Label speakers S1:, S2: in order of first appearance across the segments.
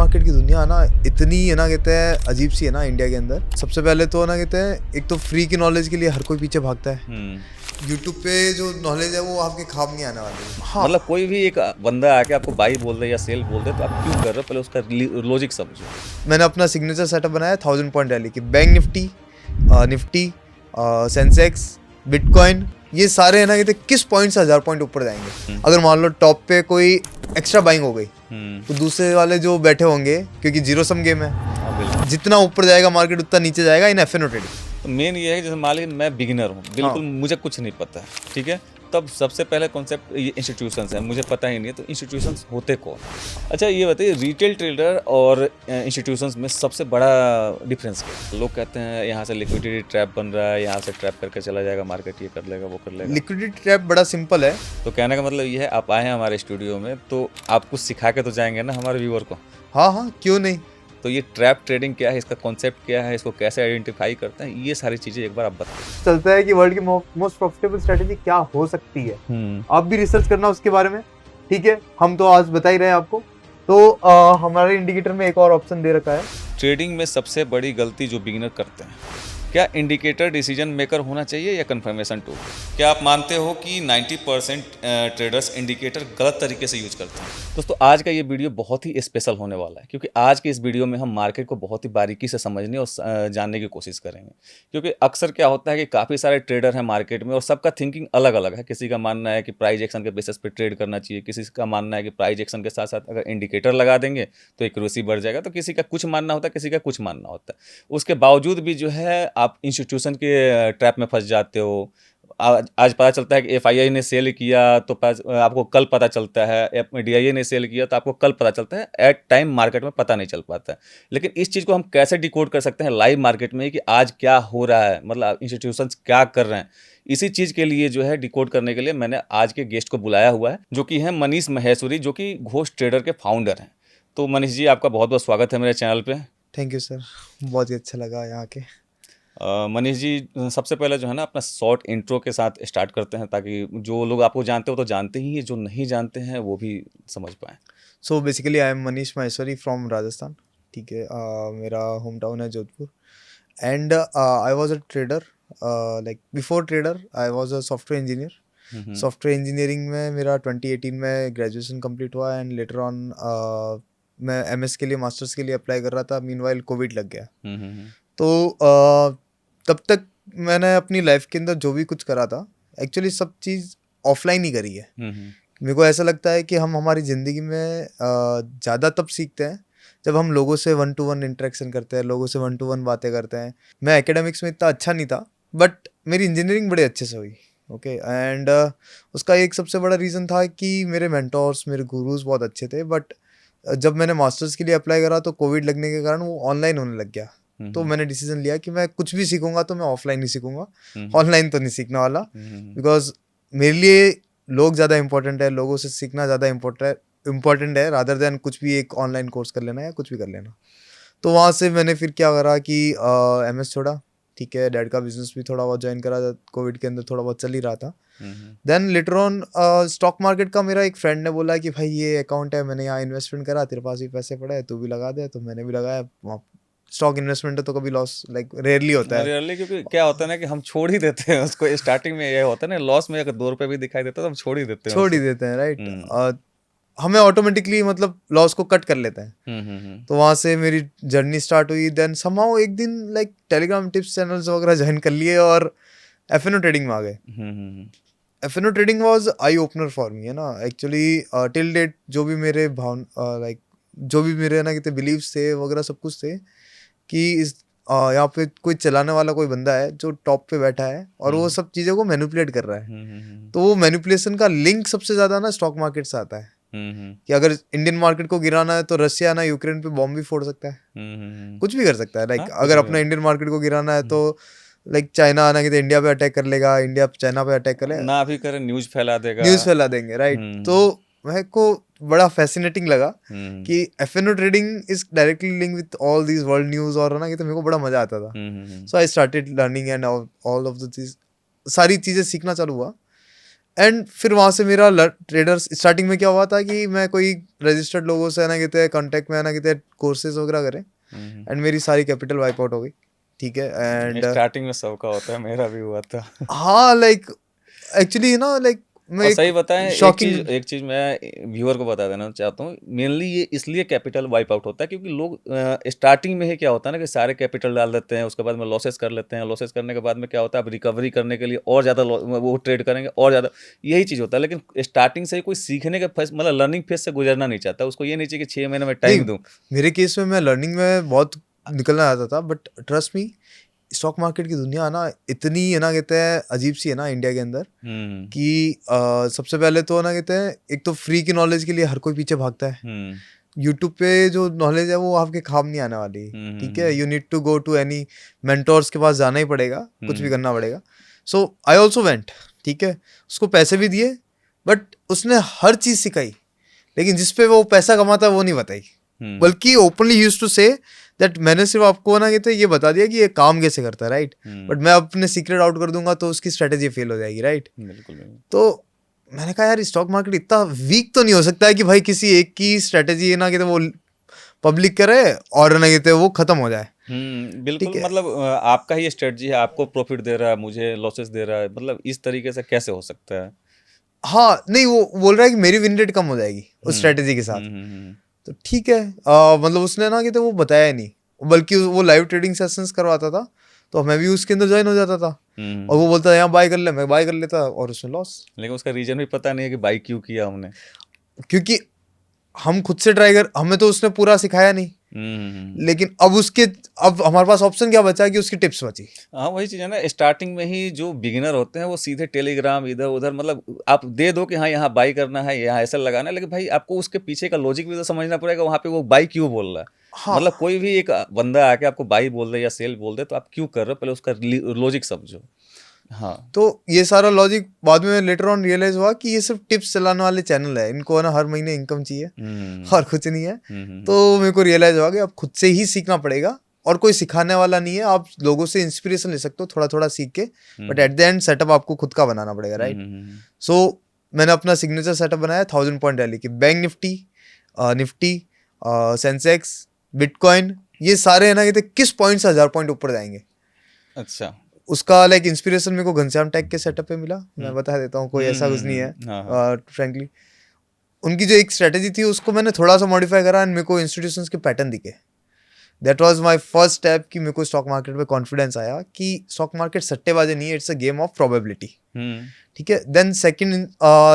S1: Market की दुनिया ना इतनी है ना कहते हैं अजीब सी है ना इंडिया के अंदर। सबसे पहले तो ना कहते हैं एक तो फ्री की नॉलेज के लिए हर कोई पीछे भागता है। यूट्यूब पे जो नॉलेज है वो आपके काम नहीं आने वाली। हाँ
S2: मतलब कोई भी एक बंदा आके आपको बाई बोल दे या सेल बोल दे तो आप क्यों कर रहे हो, पहले उसका लॉजिक समझो।
S1: मैंने अपना सिग्नेचर सेटअप बनाया 1000 पॉइंट रैली की। Bank Nifty, Nifty, Sensex, bitcoin, ये सारे है ना कहते किस पॉइंट से 1000 पॉइंट ऊपर जाएंगे। अगर मान लो टॉप पे कोई एक्स्ट्रा बाइंग हो गई तो दूसरे वाले जो बैठे होंगे, क्योंकि जीरो सम गेम है, जितना ऊपर जाएगा मार्केट उतना नीचे जाएगा in F N O trading.
S2: तो मेन ये है, जैसे मान लीजिए मैं बिगिनर हूँ, बिल्कुल मुझे कुछ नहीं पता है, ठीक है, तब सबसे पहले कॉन्सेप्ट ये इंस्टीट्यूशंस है, मुझे पता ही नहीं है, तो इंस्टीट्यूशंस होते कौन। अच्छा ये बताइए, रिटेल ट्रेडर और इंस्टीट्यूशंस में सबसे बड़ा डिफरेंस क्या है? लोग कहते हैं यहाँ से लिक्विडिटी ट्रैप बन रहा है, यहाँ से ट्रैप करके चला जाएगा मार्केट, ये कर लेगा वो कर लेगा।
S1: लिक्विडिटी ट्रैप बड़ा सिंपल है।
S2: तो कहने का मतलब ये है, आप आए हैं हमारे स्टूडियो में तो आप कुछ सिखा के तो जाएंगे ना हमारे व्यूअर को।
S1: हाँ हाँ, क्यों नहीं।
S2: तो ये ट्रैप ट्रेडिंग क्या है, इसका कॉन्सेप्ट क्या है, इसको कैसे आइडेंटिफाई करते हैं, ये सारी चीजें एक बार आप बताएं।
S1: चलता है कि वर्ल्ड की मोस्ट प्रॉफिटेबल स्ट्रेटेजी क्या हो सकती है। आप भी रिसर्च करना उसके बारे में, ठीक है। हम तो आज बता ही रहे हैं आपको। तो हमारे इंडिकेटर में एक और ऑप्शन दे रखा है।
S2: ट्रेडिंग में सबसे बड़ी गलती जो बिगिनर करते हैं, क्या इंडिकेटर डिसीजन मेकर होना चाहिए या कंफर्मेशन टूल? क्या आप मानते हो कि 90% ट्रेडर्स इंडिकेटर गलत तरीके से यूज करते हैं? दोस्तों आज का ये वीडियो बहुत ही स्पेशल होने वाला है, क्योंकि आज के इस वीडियो में हम मार्केट को बहुत ही बारीकी से समझने और जानने की कोशिश करेंगे। क्योंकि अक्सर क्या होता है कि काफ़ी सारे ट्रेडर हैं मार्केट में और सबका थिंकिंग अलग अलग है। किसी का मानना है कि प्राइस एक्शन के बेसिस पे ट्रेड करना चाहिए, किसी का मानना है कि प्राइस एक्शन के साथ साथ अगर इंडिकेटर लगा देंगे तो एक्यूरेसी बढ़ जाएगा, तो किसी का कुछ मानना होता है, किसी का कुछ मानना होता है। उसके बावजूद भी जो है आप इंस्टीट्यूशन के ट्रैप में फंस जाते हो। आज पता चलता है कि एफआईआई ने सेल किया तो आपको कल पता चलता है, डीआईए ने सेल किया तो आपको कल पता चलता है, एट टाइम मार्केट में पता नहीं चल पाता है। लेकिन इस चीज़ को हम कैसे डिकोड कर सकते हैं लाइव मार्केट में कि आज क्या हो रहा है, मतलब इंस्टीट्यूशंस क्या कर रहे हैं। इसी चीज़ के लिए जो है डिकोड करने के लिए मैंने आज के गेस्ट को बुलाया हुआ है, जो कि हैं मनीष महेश्वरी, जो कि घोष ट्रेडर के फाउंडर हैं। तो मनीष जी, आपका बहुत बहुत स्वागत है मेरे चैनल पे।
S1: थैंक यू सर, बहुत ही अच्छा लगा यहाँ के।
S2: मनीष जी, सबसे पहले जो है ना अपना शॉर्ट इंट्रो के साथ स्टार्ट करते हैं, ताकि जो लोग आपको जानते हो तो जानते ही हैं, जो नहीं जानते हैं वो भी समझ पाएँ।
S1: So basically I am Manish Maheshwari from Rajasthan, ठीक है। मेरा होम टाउन है Jodhpur and I was a trader. Like before trader I was a software engineer. Software engineering में मेरा 2018 में ग्रेजुएशन कंप्लीट हुआ एंड लेटर ऑन मैं एमएस के लिए, मास्टर्स के लिए अप्लाई कर रहा था। मीनवाइल कोविड लग गया। तो तब तक मैंने अपनी लाइफ के अंदर जो भी कुछ करा था एक्चुअली सब चीज़ ऑफलाइन ही करी है। मेरे को ऐसा लगता है कि हम हमारी ज़िंदगी में ज़्यादा तब सीखते हैं जब हम लोगों से 1-to-1 इंटरेक्शन करते हैं, लोगों से 1-to-1 बातें करते हैं। मैं एकेडमिक्स में इतना अच्छा नहीं था, बट मेरी इंजीनियरिंग बड़े अच्छे से हुई, ओके। एंड उसका एक सबसे बड़ा रीज़न था कि मेरे मेंटोर्स, मेरे गुरुज बहुत अच्छे थे। बट जब मैंने मास्टर्स के लिए अप्लाई करा तो कोविड लगने के कारण वो ऑनलाइन होने लग गया। तो मैंने डिसीजन लिया कि मैं कुछ भी सीखूंगा तो मैं ऑफलाइन ही सीखूंगा, ऑनलाइन तो नहीं सीखने वाला। बिकॉज मेरे लिए लोग ज़्यादा इंपॉर्टेंट है, लोगों से सीखना ज़्यादा इम्पोर्टेंट है रादर देन कुछ भी एक ऑनलाइन कोर्स कर लेना या कुछ भी कर लेना। तो वहाँ से मैंने फिर क्या करा कि एमएस छोड़ा, ठीक है। डैड का बिजनेस भी थोड़ा बहुत ज्वाइन करा, कोविड के अंदर थोड़ा बहुत चल ही रहा था। Then later on stock market का मेरा एक फ्रेंड ने बोला कि भाई ये अकाउंट है, मैंने यहाँ इन्वेस्टमेंट करा, तेरे पास भी पैसे पड़े हैं, तू भी लगा दे। तो मैंने भी लगाया। स्टॉक इन्वेस्टमेंट है तो कभी लॉस लाइक रेयरली होता है।
S2: रेयरली, क्योंकि क्या होता है ना कि हम छोड़ ही देते हैं उसको। स्टार्टिंग में ये होता है ना, लॉस में अगर 2 रुपए भी दिखाई देता है तो हम छोड़ ही देते हैं
S1: छोड़ ही देते हैं, राइट। हमें ऑटोमेटिकली मतलब लॉस को कट कर लेते हैं। तो वहाँ से मेरी जर्नी स्टार्ट हुई। देन समहाउ एक दिन लाइक टेलीग्राम टिप्स चैनल्स वगैरह ज्वाइन कर लिए और एफएनओ ट्रेडिंग में आ गए। FNO trading was eye opener for me, है ना। एक्चुअली टिल डेट जो भी मेरे लाइक जो भी मेरे ना कहते बिलीव्स थे वगैरह सब कुछ थे कि इस यहाँ पे कोई चलाने वाला कोई बंदा है जो टॉप पे बैठा है और वो सब चीज़ों को मैनिपुलेट कर रहा है। तो वो मैनिपुलेशन का लिंक सबसे ज़्यादा ना स्टॉक मार्केट से आता है कि अगर इंडियन मार्केट को गिराना है तो रशिया ना यूक्रेन पे बॉम्ब भी फोड़ सकता है, कुछ भी कर सकता है। लाइक अगर अपना इंडियन मार्केट को गिराना है तो लाइक चाइना आना कि तो इंडिया पे अटैक कर लेगा, इंडिया चाइना पे अटैक कर लेगा,
S2: ना भी करे न्यूज़ फैला देगा,
S1: न्यूज़ फैला देंगे, राइट। तो मेरे को बड़ा फैसिनेटिंग लगा कि FNO trading is directly link with all these world news और ना कि तो मेरे को बड़ा मजा आता था। So I started learning and all of the चीज, सारी चीज़ें सीखना चालू हुआ। एंड फिर वहाँ से मेरा ट्रेडर्स स्टार्टिंग में क्या हुआ था कि मैं कोई रजिस्टर्ड लोगों से ना कहते हैं कॉन्टेक्ट में आना कहते हैं कोर्सेज वगैरह करें एंड मेरी सारी कैपिटल वाइप आउट हो गई, ठीक है। एंड
S2: स्टार्टिंग में सबका होता है, मेरा भी हुआ था।
S1: हाँ लाइक एक्चुअली ना लाइक मैं
S2: और
S1: एक
S2: सही बताएं,
S1: शॉकिंग
S2: एक चीज मैं व्यूअर को बता देना चाहता हूँ, मेनली ये इसलिए कैपिटल वाइप आउट होता है क्योंकि लोग स्टार्टिंग में ही क्या होता है ना कि सारे कैपिटल डाल देते हैं, उसके बाद में लॉसेस कर लेते हैं, लॉसेस करने के बाद में क्या होता है, अब रिकवरी करने के लिए और ज़्यादा वो ट्रेड करेंगे और ज़्यादा, यही चीज़ होता है। लेकिन स्टार्टिंग से ही कोई सीखने के फेस मतलब लर्निंग फेज से गुजरना नहीं चाहता, उसको ये नहीं चाहिए कि 6 महीने में टाइम
S1: नहीं,
S2: दूँ।
S1: मेरे केस में मैं लर्निंग में बहुत निकलना आता था, but trust me stock market की दुनिया ना इतनी है ना कहते हैं अजीब सी है ना इंडिया के अंदर कि सबसे पहले तो ना कहते हैं एक तो फ्री की नॉलेज के लिए हर कोई पीछे भागता है। यूट्यूब पे जो नॉलेज है वो आपके काम नहीं आने वाली, ठीक है। You need to go to any mentors के पास जाना ही पड़ेगा, कुछ भी करना पड़ेगा। सो आई ऑल्सो वेंट, ठीक है। उसको पैसे भी दिए, बट उसने हर चीज़ सिखाई, लेकिन जिसपे वो पैसा कमाता है वो नहीं बताई। बल्कि openly used to say that मैंने सिर्फ आपको ना कहते ये बता दिया कि ये काम कैसे करता है, राइट। बट मैं अपने सीक्रेट आउट कर दूंगा तो उसकी स्ट्रेटेजी फेल हो जाएगी, राइट।
S2: बिल्कुल।
S1: तो मैंने कहा यार स्टॉक मार्केट इतना वीक तो नहीं हो सकता है कि भाई किसी एक की स्ट्रेटेजी ना कहते वो पब्लिक करे और ना कहते वो खत्म हो जाए।
S2: बिल्कुल,
S1: ठीक है।
S2: मतलब आपका ही स्ट्रेटजी है, आपको प्रॉफिट दे रहा है, मुझे लॉसेस दे रहा है, मतलब इस तरीके से कैसे हो सकता है?
S1: हाँ नहीं, वो बोल रहा है कि मेरी विन रेट कम हो जाएगी उस स्ट्रेटेजी के साथ। तो ठीक है, मतलब उसने ना कहते वो बताया नहीं, बल्कि वो लाइव ट्रेडिंग सेशंस करवाता था, तो मैं भी उसके अंदर ज्वाइन हो जाता था। और वो बोलता था यहाँ बाय कर ले, मैं बाय कर लेता और उसमें लॉस।
S2: लेकिन उसका रीजन भी पता नहीं है कि बाई क्यों किया हमने।
S1: क्योंकि हम खुद से ट्राई कर, हमें तो उसने पूरा सिखाया नहीं। लेकिन अब हमारे पास ऑप्शन क्या बचा कि उसकी टिप्स बची।
S2: हाँ, वही चीज़ है ना, स्टार्टिंग में ही जो बिगिनर होते हैं वो सीधे टेलीग्राम इधर उधर, मतलब आप दे दो कि हाँ यहाँ बाई करना है, यहाँ ऐसा लगाना है, लेकिन भाई आपको उसके पीछे का लॉजिक भी तो समझना पड़ेगा, वहाँ पे वो बाई क्यों बोल रहा है।
S1: हाँ
S2: मतलब कोई भी एक बंदा आके आपको बाई बोल दे या सेल बोल दे तो आप क्यों कर रहे हो, पहले उसका लॉजिक समझो। हाँ,
S1: तो ये सारा लॉजिक बाद में लेटर ऑन रियलाइज हुआ कि ये सिर्फ टिप्स चलाने वाले चैनल है, इनको है ना हर महीने इनकम चाहिए और कुछ नहीं है। तो मेरे को रियलाइज हुआ कि अब खुद से ही सीखना पड़ेगा और कोई सिखाने वाला नहीं है। आप लोगों से इंस्पिरेशन ले सकते हो थोड़ा थोड़ा सीख के, but at the end setup आपको खुद का बनाना पड़ेगा, राइट। सो मैंने अपना सिग्नेचर सेटअप बनाया 1000 पॉइंट रैली की। Bank Nifty, Nifty, Sensex, bitcoin, ये सारे है ना कहते किस पॉइंट से 1000 पॉइंट ऊपर जाएंगे।
S2: अच्छा।
S1: उसका लाइक इंस्पिरेशन मेरे को घनश्याम टेक के सेटअप पे मिला। मैं बता देता हूँ, कोई ऐसा कुछ नहीं है फ्रेंकली। उनकी जो एक स्ट्रेटेजी थी उसको मैंने थोड़ा सा मॉडिफाई करा एंड मेरे को इंस्टीट्यूशंस के पैटर्न दिखे। That was my first step कि मेरे को स्टॉक मार्केट पे कॉन्फिडेंस आया कि स्टॉक मार्केट सट्टेबाजी नहीं है, it's a game of probability, ठीक है। देन सेकंड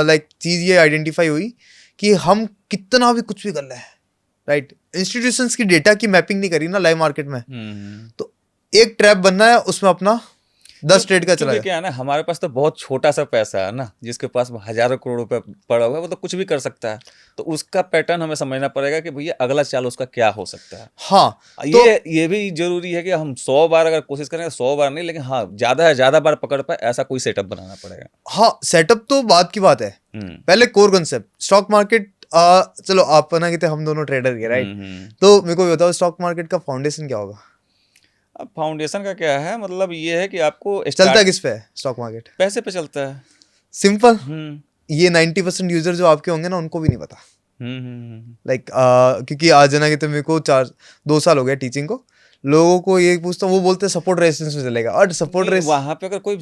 S1: लाइक चीज़ ये आइडेंटिफाई हुई कि हम कितना भी कुछ भी कर रहे हैं, राइट। इंस्टीट्यूशंस की डेटा की मैपिंग नहीं करी ना लाइव मार्केट में, तो एक ट्रैप बनना है उसमें अपना 10 ट्रेड का चला
S2: क्योंकि क्या है ना, हमारे पास तो बहुत छोटा सा पैसा है ना, जिसके पास हजारों करोड़ रुपए पड़ा हुआ है, वो तो कुछ भी कर सकता है। तो उसका पैटर्न हमें समझना पड़ेगा कि भैया अगला चाल उसका क्या हो सकता है।
S1: हाँ,
S2: ये भी जरूरी है कि हम 100 बार अगर कोशिश करें, 100 बार नहीं, लेकिन हाँ ज्यादा है ज्यादा बार पकड़ पाए ऐसा कोई सेटअप बनाना पड़ेगा।
S1: हाँ, सेटअप तो बात की बात है, पहले कोर कंसेप्ट स्टॉक मार्केट। चलो आप ना कहते हम दोनों ट्रेडर के, राइट। तो मेरे को बताओ स्टॉक मार्केट का फाउंडेशन क्या होगा।
S2: अब फाउंडेशन का क्या है, मतलब ये है कि आपको
S1: चलता किस पे है स्टॉक मार्केट?
S2: पैसे पे चलता है,
S1: सिंपल। ये 90% यूजर जो आपके होंगे ना उनको भी नहीं पता। लाइक क्योंकि आज ना कहते मेरे को 2 साल हो गया टीचिंग को, लोगों को ये पूछता हूँ, वो बोलते हैं सपोर्ट रेजिस्टेंस में चलेगा, और सपोर्ट रेजिस्टेंस
S2: वहां पे अगर कोई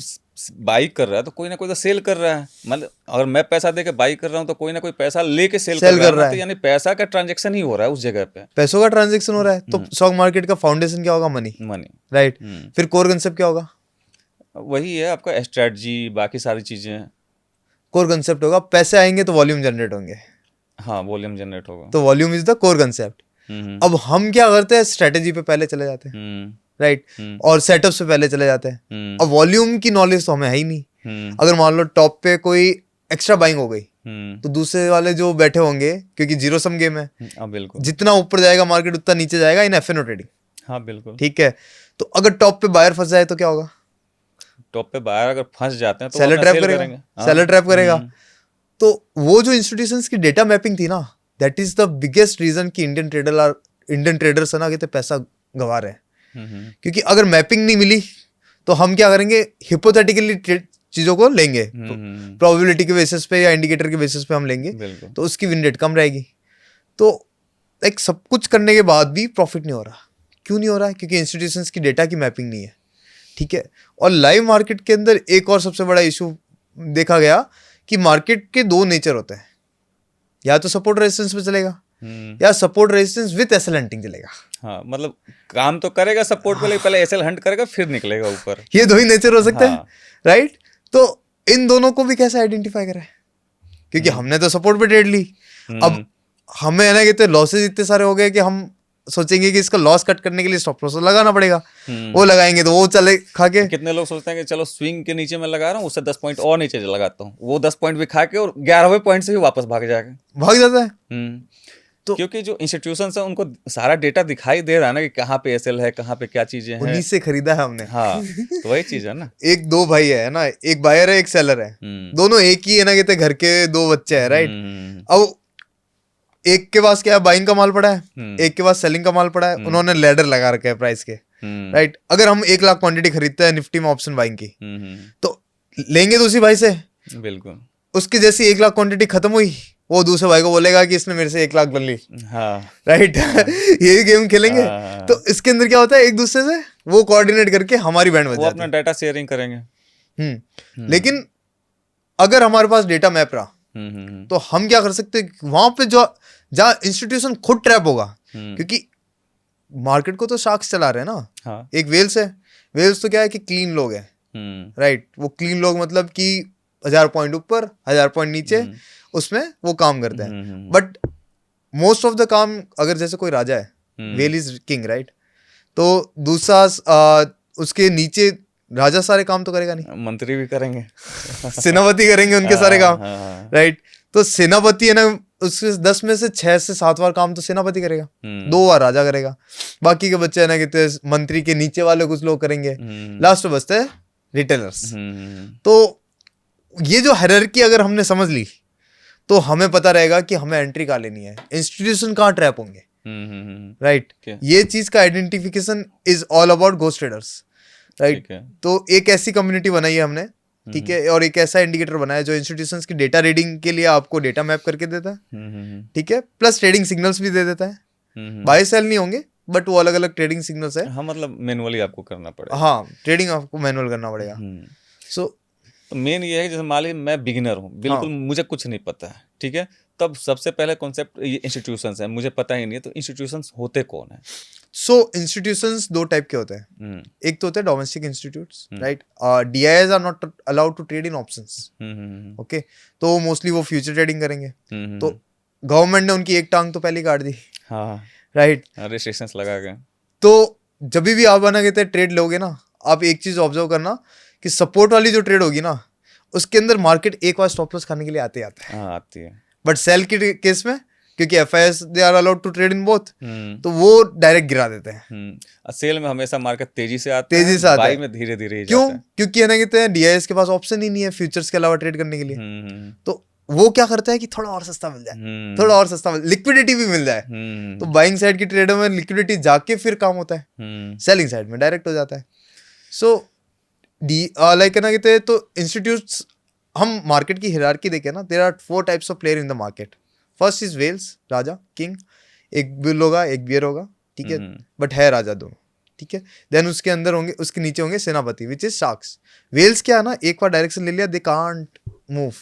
S2: बाई कर रहा है तो कोई ना कोई तो सेल कर रहा है। मतलब अगर मैं पैसा दे के बाई कर रहा हूँ तो कोई ना कोई पैसा लेके सेल कर रहा है, तो यानी पैसा का ट्रांजेक्शन ही हो रहा है उस जगह पे,
S1: पैसों का ट्रांजेक्शन हो रहा है। तो स्टॉक मार्केट का फाउंडेशन क्या होगा? Money, right. फिर कोर कंसेप्ट क्या होगा?
S2: वही है आपका स्ट्रेटजी, बाकी सारी चीजें।
S1: कोर कंसेप्ट होगा पैसे आएंगे तो वॉल्यूम जनरेट होंगे।
S2: हाँ, वॉल्यूम जनरेट होगा,
S1: तो volume is the core concept. अब हम क्या करते हैं, स्ट्रेटेजी पे पहले चले जाते हैं, राइट, और सेटअप से पहले चले जाते हैं। अब वॉल्यूम की नॉलेज तो हमें है ही नहीं। अगर मान लो टॉप पे कोई एक्स्ट्रा बाइंग हो गई, तो दूसरे वाले जो बैठे होंगे, क्योंकि जीरो सम गेम है,
S2: बिल्कुल,
S1: जितना ऊपर जाएगा मार्केट उतना नीचे जाएगा इन एफएनओ ट्रेडिंग।
S2: हाँ बिल्कुल,
S1: ठीक है। तो अगर टॉप पे बायर फंस जाए तो क्या होगा?
S2: टॉप पे बायर अगर फंस जाते हैं तो
S1: सेलर ट्रैप करेगा, सेलर ट्रैप करेगा। तो वो जो इंस्टीट्यूशंस की डेटा मैपिंग थी ना, that is the biggest reason कि इंडियन ट्रेडर्स है ना कहते पैसा गंवा रहे हैं। क्योंकि अगर मैपिंग नहीं मिली तो हम क्या करेंगे, हिपोथेटिकली चीजों को लेंगे,
S2: हम्म,
S1: प्रोबेबिलिटी के बेसिस पे या इंडिकेटर के बेसिस पे हम लेंगे,
S2: बिल्कुल।
S1: तो उसकी विन रेट कम रहेगी। तो एक सब कुछ करने के बाद भी प्रॉफिट नहीं हो रहा। क्यों नहीं हो रहा है? क्योंकि इंस्टीट्यूशंस की डेटा की मैपिंग नहीं है, ठीक है। और लाइव मार्केट के अंदर एक और सबसे बड़ा इशू देखा गया कि मार्केट के दो नेचर होते हैं, या तो सपोर्ट रेजिस्टेंस पे चलेगा या support resistance with SL hunting चलेगा।
S2: हाँ, मतलब काम तो करेगा सपोर्ट पे, लेकिन पहले एसएल हंट करेगा फिर निकलेगा ऊपर।
S1: ये दो ही नेचर हो सकते हैं,
S2: हाँ।
S1: राइट। तो इन दोनों को भी कैसे आइडेंटिफाई करें? क्योंकि हमने तो सपोर्ट पे ट्रेड ली, अब हमें है ना कि लॉसेज इतने सारे हो गए कि हम सोचेंगे कि इसका लॉस कट करने के लिए स्टॉप लॉस लगाना पड़ेगा। वो लगाएंगे तो वो चले खा के।
S2: कितने लोग सोचते हैं कि चलो स्विंग के नीचे मैं लगा रहा हूँ, उससे 10 पॉइंट और नीचे लगाता हूँ, वो 10 पॉइंट भी खा के और 11वें पॉइंट से ही वापस भाग जाएगा।
S1: भाग जाता है।
S2: तो क्योंकि जो इंस्टीट्यूशन है उनको सारा डेटा दिखाई दे रहा है ना कि कहाँ पे एसएल है, कहाँ पे क्या चीजें हैं।
S1: उन्हीं से खरीदा है हमने।
S2: हाँ, तो वही चीज है ना।
S1: एक दो भाई है ना, एक बायर है एक सेलर है, दोनों एक ही है ना, कहते घर के दो बच्चे हैं, राइट। अब एक के पास क्या है, बाइंग का माल पड़ा है, एक के पास सेलिंग का माल पड़ा है, उन्होंने लैडर लगा रखे है प्राइस के, राइट। अगर हम 1 लाख क्वांटिटी खरीदते हैं निफ्टी में ऑप्शन बाइंग की, तो लेंगे तो उसी भाई से,
S2: बिल्कुल।
S1: उसकी जैसी 1 लाख क्वांटिटी खत्म हुई, वो दूसरे भाई को बोलेगा कि इसने मेरे से 1 लाख बन ली।
S2: हाँ,
S1: राइट। यही गेम खेलेंगे। तो इसके अंदर क्या होता है, एक दूसरे से वो कोऑर्डिनेट करके हमारी बैंड बच
S2: वो
S1: जाती
S2: अपना
S1: है।
S2: डाटा शेयरिंग करेंगे।
S1: लेकिन अगर हमारे पास डेटा मैप रहा तो हम क्या कर सकते हैं, वहां पे जो जहाँ इंस्टीट्यूशन खुद ट्रैप होगा, क्योंकि मार्केट को तो शार्क्स चला रहे हैं ना।
S2: हाँ।
S1: एक वेल्स है, वेल्स तो क्या है कि क्लीन लोग हैं, राइट। वो क्लीन लोग मतलब कि 1000 पॉइंट ऊपर 1000 पॉइंट नीचे, उसमें वो काम करते हैं। बट मोस्ट ऑफ द काम, अगर जैसे कोई राजा है, वेल इज किंग, राइट, तो दूसरा उसके नीचे राजा सारे काम तो करेगा नहीं,
S2: मंत्री भी करेंगे,
S1: सेनापति करेंगे उनके सारे काम, राइट। तो सेनापति है ना, उसके 10 में से 6 से 7 बार काम तो सेनापति करेगा, 2 बार राजा करेगा, बाकी के बच्चे है ना कहते मंत्री के नीचे वाले कुछ लोग करेंगे, लास्ट में बचते हैं रिटेलर्स। तो ये जो हायरार्की अगर हमने समझ ली तो हमें पता रहेगा कि हमें एंट्री कहाँ लेनी है, इंस्टीट्यूशन कहाँ ट्रैप होंगे, राइट। ये चीज का identification is all about ghost traders, right. तो एक ऐसी कम्युनिटी बनाई है हमने, ठीक है, और एक ऐसा इंडिकेटर बनाया जो इंस्टीट्यूशंस की डेटा रीडिंग के लिए आपको डेटा मैप करके देता है, ठीक है, प्लस ट्रेडिंग सिग्नल्स भी दे देता है। बाय सेल नहीं होंगे बट वो अलग अलग ट्रेडिंग सिग्नल्स है।
S2: हाँ, मतलब मैनुअली आपको करना पड़ेगा।
S1: हाँ, ट्रेडिंग आपको मैनुअल करना पड़ेगा। सो
S2: मेन ये है कि जैसे मान लीजिए मैं बिगिनर हूँ, बिल्कुल मुझे कुछ नहीं पता है, ठीक है, तब सबसे पहले कॉन्सेप्ट ये इंस्टीट्यूशंस है, मुझे पता ही नहीं है, तो इंस्टीट्यूशंस होते कौन है?
S1: सो इंस्टीट्यूशंस दो टाइप के होते हैं, एक तो होते हैं domestic institutes, right. DIs are not allowed to trade in options, okay, तो मोस्टली वो फ्यूचर ट्रेडिंग करेंगे। तो गवर्नमेंट ने उनकी एक टांग तो पहले ही काट दी,
S2: हाँ,
S1: राइट,
S2: रिस्ट्रिक्शंस लगा के।
S1: तो जब भी आप बना कहते हैं ट्रेड लोगे ना, आप एक चीज ऑब्जर्व करना कि सपोर्ट वाली जो ट्रेड होगी ना, उसके अंदर मार्केट एक बार स्टॉप लॉस खाने के लिए आते ही आता है।
S2: हाँ, आती है।
S1: बट सेल के केस में, क्योंकि FIs they are allowed to trade in both, तो वो डायरेक्ट गिरा देते हैं।
S2: सेल में हमेशा मार्केट तेजी से आता
S1: है,
S2: बाई में धीरे धीरे
S1: क्यों? क्योंकि है ना कहते हैं डीआईएस के पास ऑप्शन ही नहीं है फ्यूचर्स के अलावा ट्रेड करने के लिए। तो वो क्या करता है कि थोड़ा और सस्ता मिल जाए, थोड़ा और सस्ता लिक्विडिटी भी मिल जाए। तो बाइंग साइड की ट्रेडर में लिक्विडिटी जाके फिर काम होता है, सेलिंग साइड में डायरेक्ट हो जाता है। सो लाइक ना कहते हैं, तो इंस्टीट्यूट्स, हम मार्केट की हियरार्की देखें ना, there are 4 types of player in the market. First is whales, राजा, किंग, एक बुल होगा एक बियर होगा, ठीक है, बट है राजा दोनों, ठीक है। देन उसके अंदर होंगे, उसके नीचे होंगे सेनापति विच इज शार्क्स। वेल्स क्या है ना, एक बार डायरेक्शन ले लिया they can't move,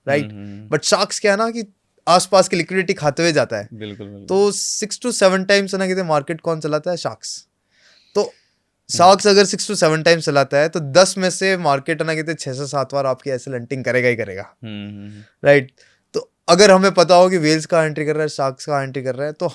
S1: right, but sharks क्या है ना कि आसपास की लिक्विडिटी खाते हुए जाता है।
S2: बिल्कुल।
S1: तो 6 to 7 टाइम्स है ना कहते मार्केट कौन चलाता है, शार्क्स। तो शार्क्स अगर 6 to 7 टाइम्स चलाता है तो 10 में से मार्केट है ना कहते 6 से 7 बार आपकी ऐसे लंटिंग करेगा ही करेगा, राइट। तो अगर हमें पता हो कि वेल्स का एंट्री कर रहा है, शार्क्स का एंट्री कर रहा है, तो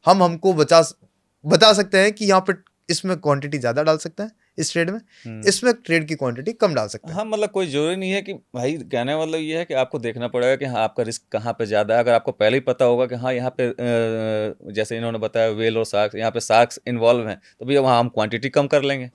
S1: हमको बता सकते हैं कि यहाँ पे इसमें क्वांटिटी ज्यादा डाल सकते हैं इस ट्रेड में, इसमें ट्रेड की क्वांटिटी कम डाल सकते हैं।
S2: हाँ, मतलब कोई जरूरी नहीं है कि भाई, कहने मतलब ये है कि आपको देखना पड़ेगा कि हाँ आपका रिस्क कहाँ पे ज्यादा है। अगर आपको पहले ही पता होगा कि हाँ यहाँ पे जैसे इन्होंने बताया वेल और शार्क्स, यहाँ पे शार्क्स इन्वॉल्व हैं, तो भैया वहाँ हम क्वांटिटी कम कर लेंगे,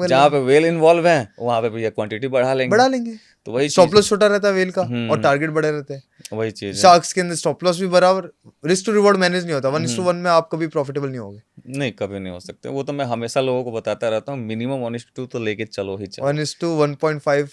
S2: जहाँ पे वेल इन्वॉल्व है वहाँ पे भैया क्वांटिटी बढ़ा लेंगे। तो वही
S1: स्टॉप लॉस छोटा रहता है वेल का और टारगेट बड़े रहते हैं,
S2: वही चीज।
S1: शार्क्स के अंदर स्टॉप लॉस भी बराबर, रिस्क टू रिवॉर्ड मैनेज नहीं होता, 1:1 में आप कभी प्रॉफिटेबल नहीं होगे।
S2: नहीं, कभी नहीं हो सकते। वो तो मैं हमेशा लोगों को बताता रहता हूँ, मिनिमम मिनिमम 1:2 तो लेके चलो ही चलो।
S1: 1:1.5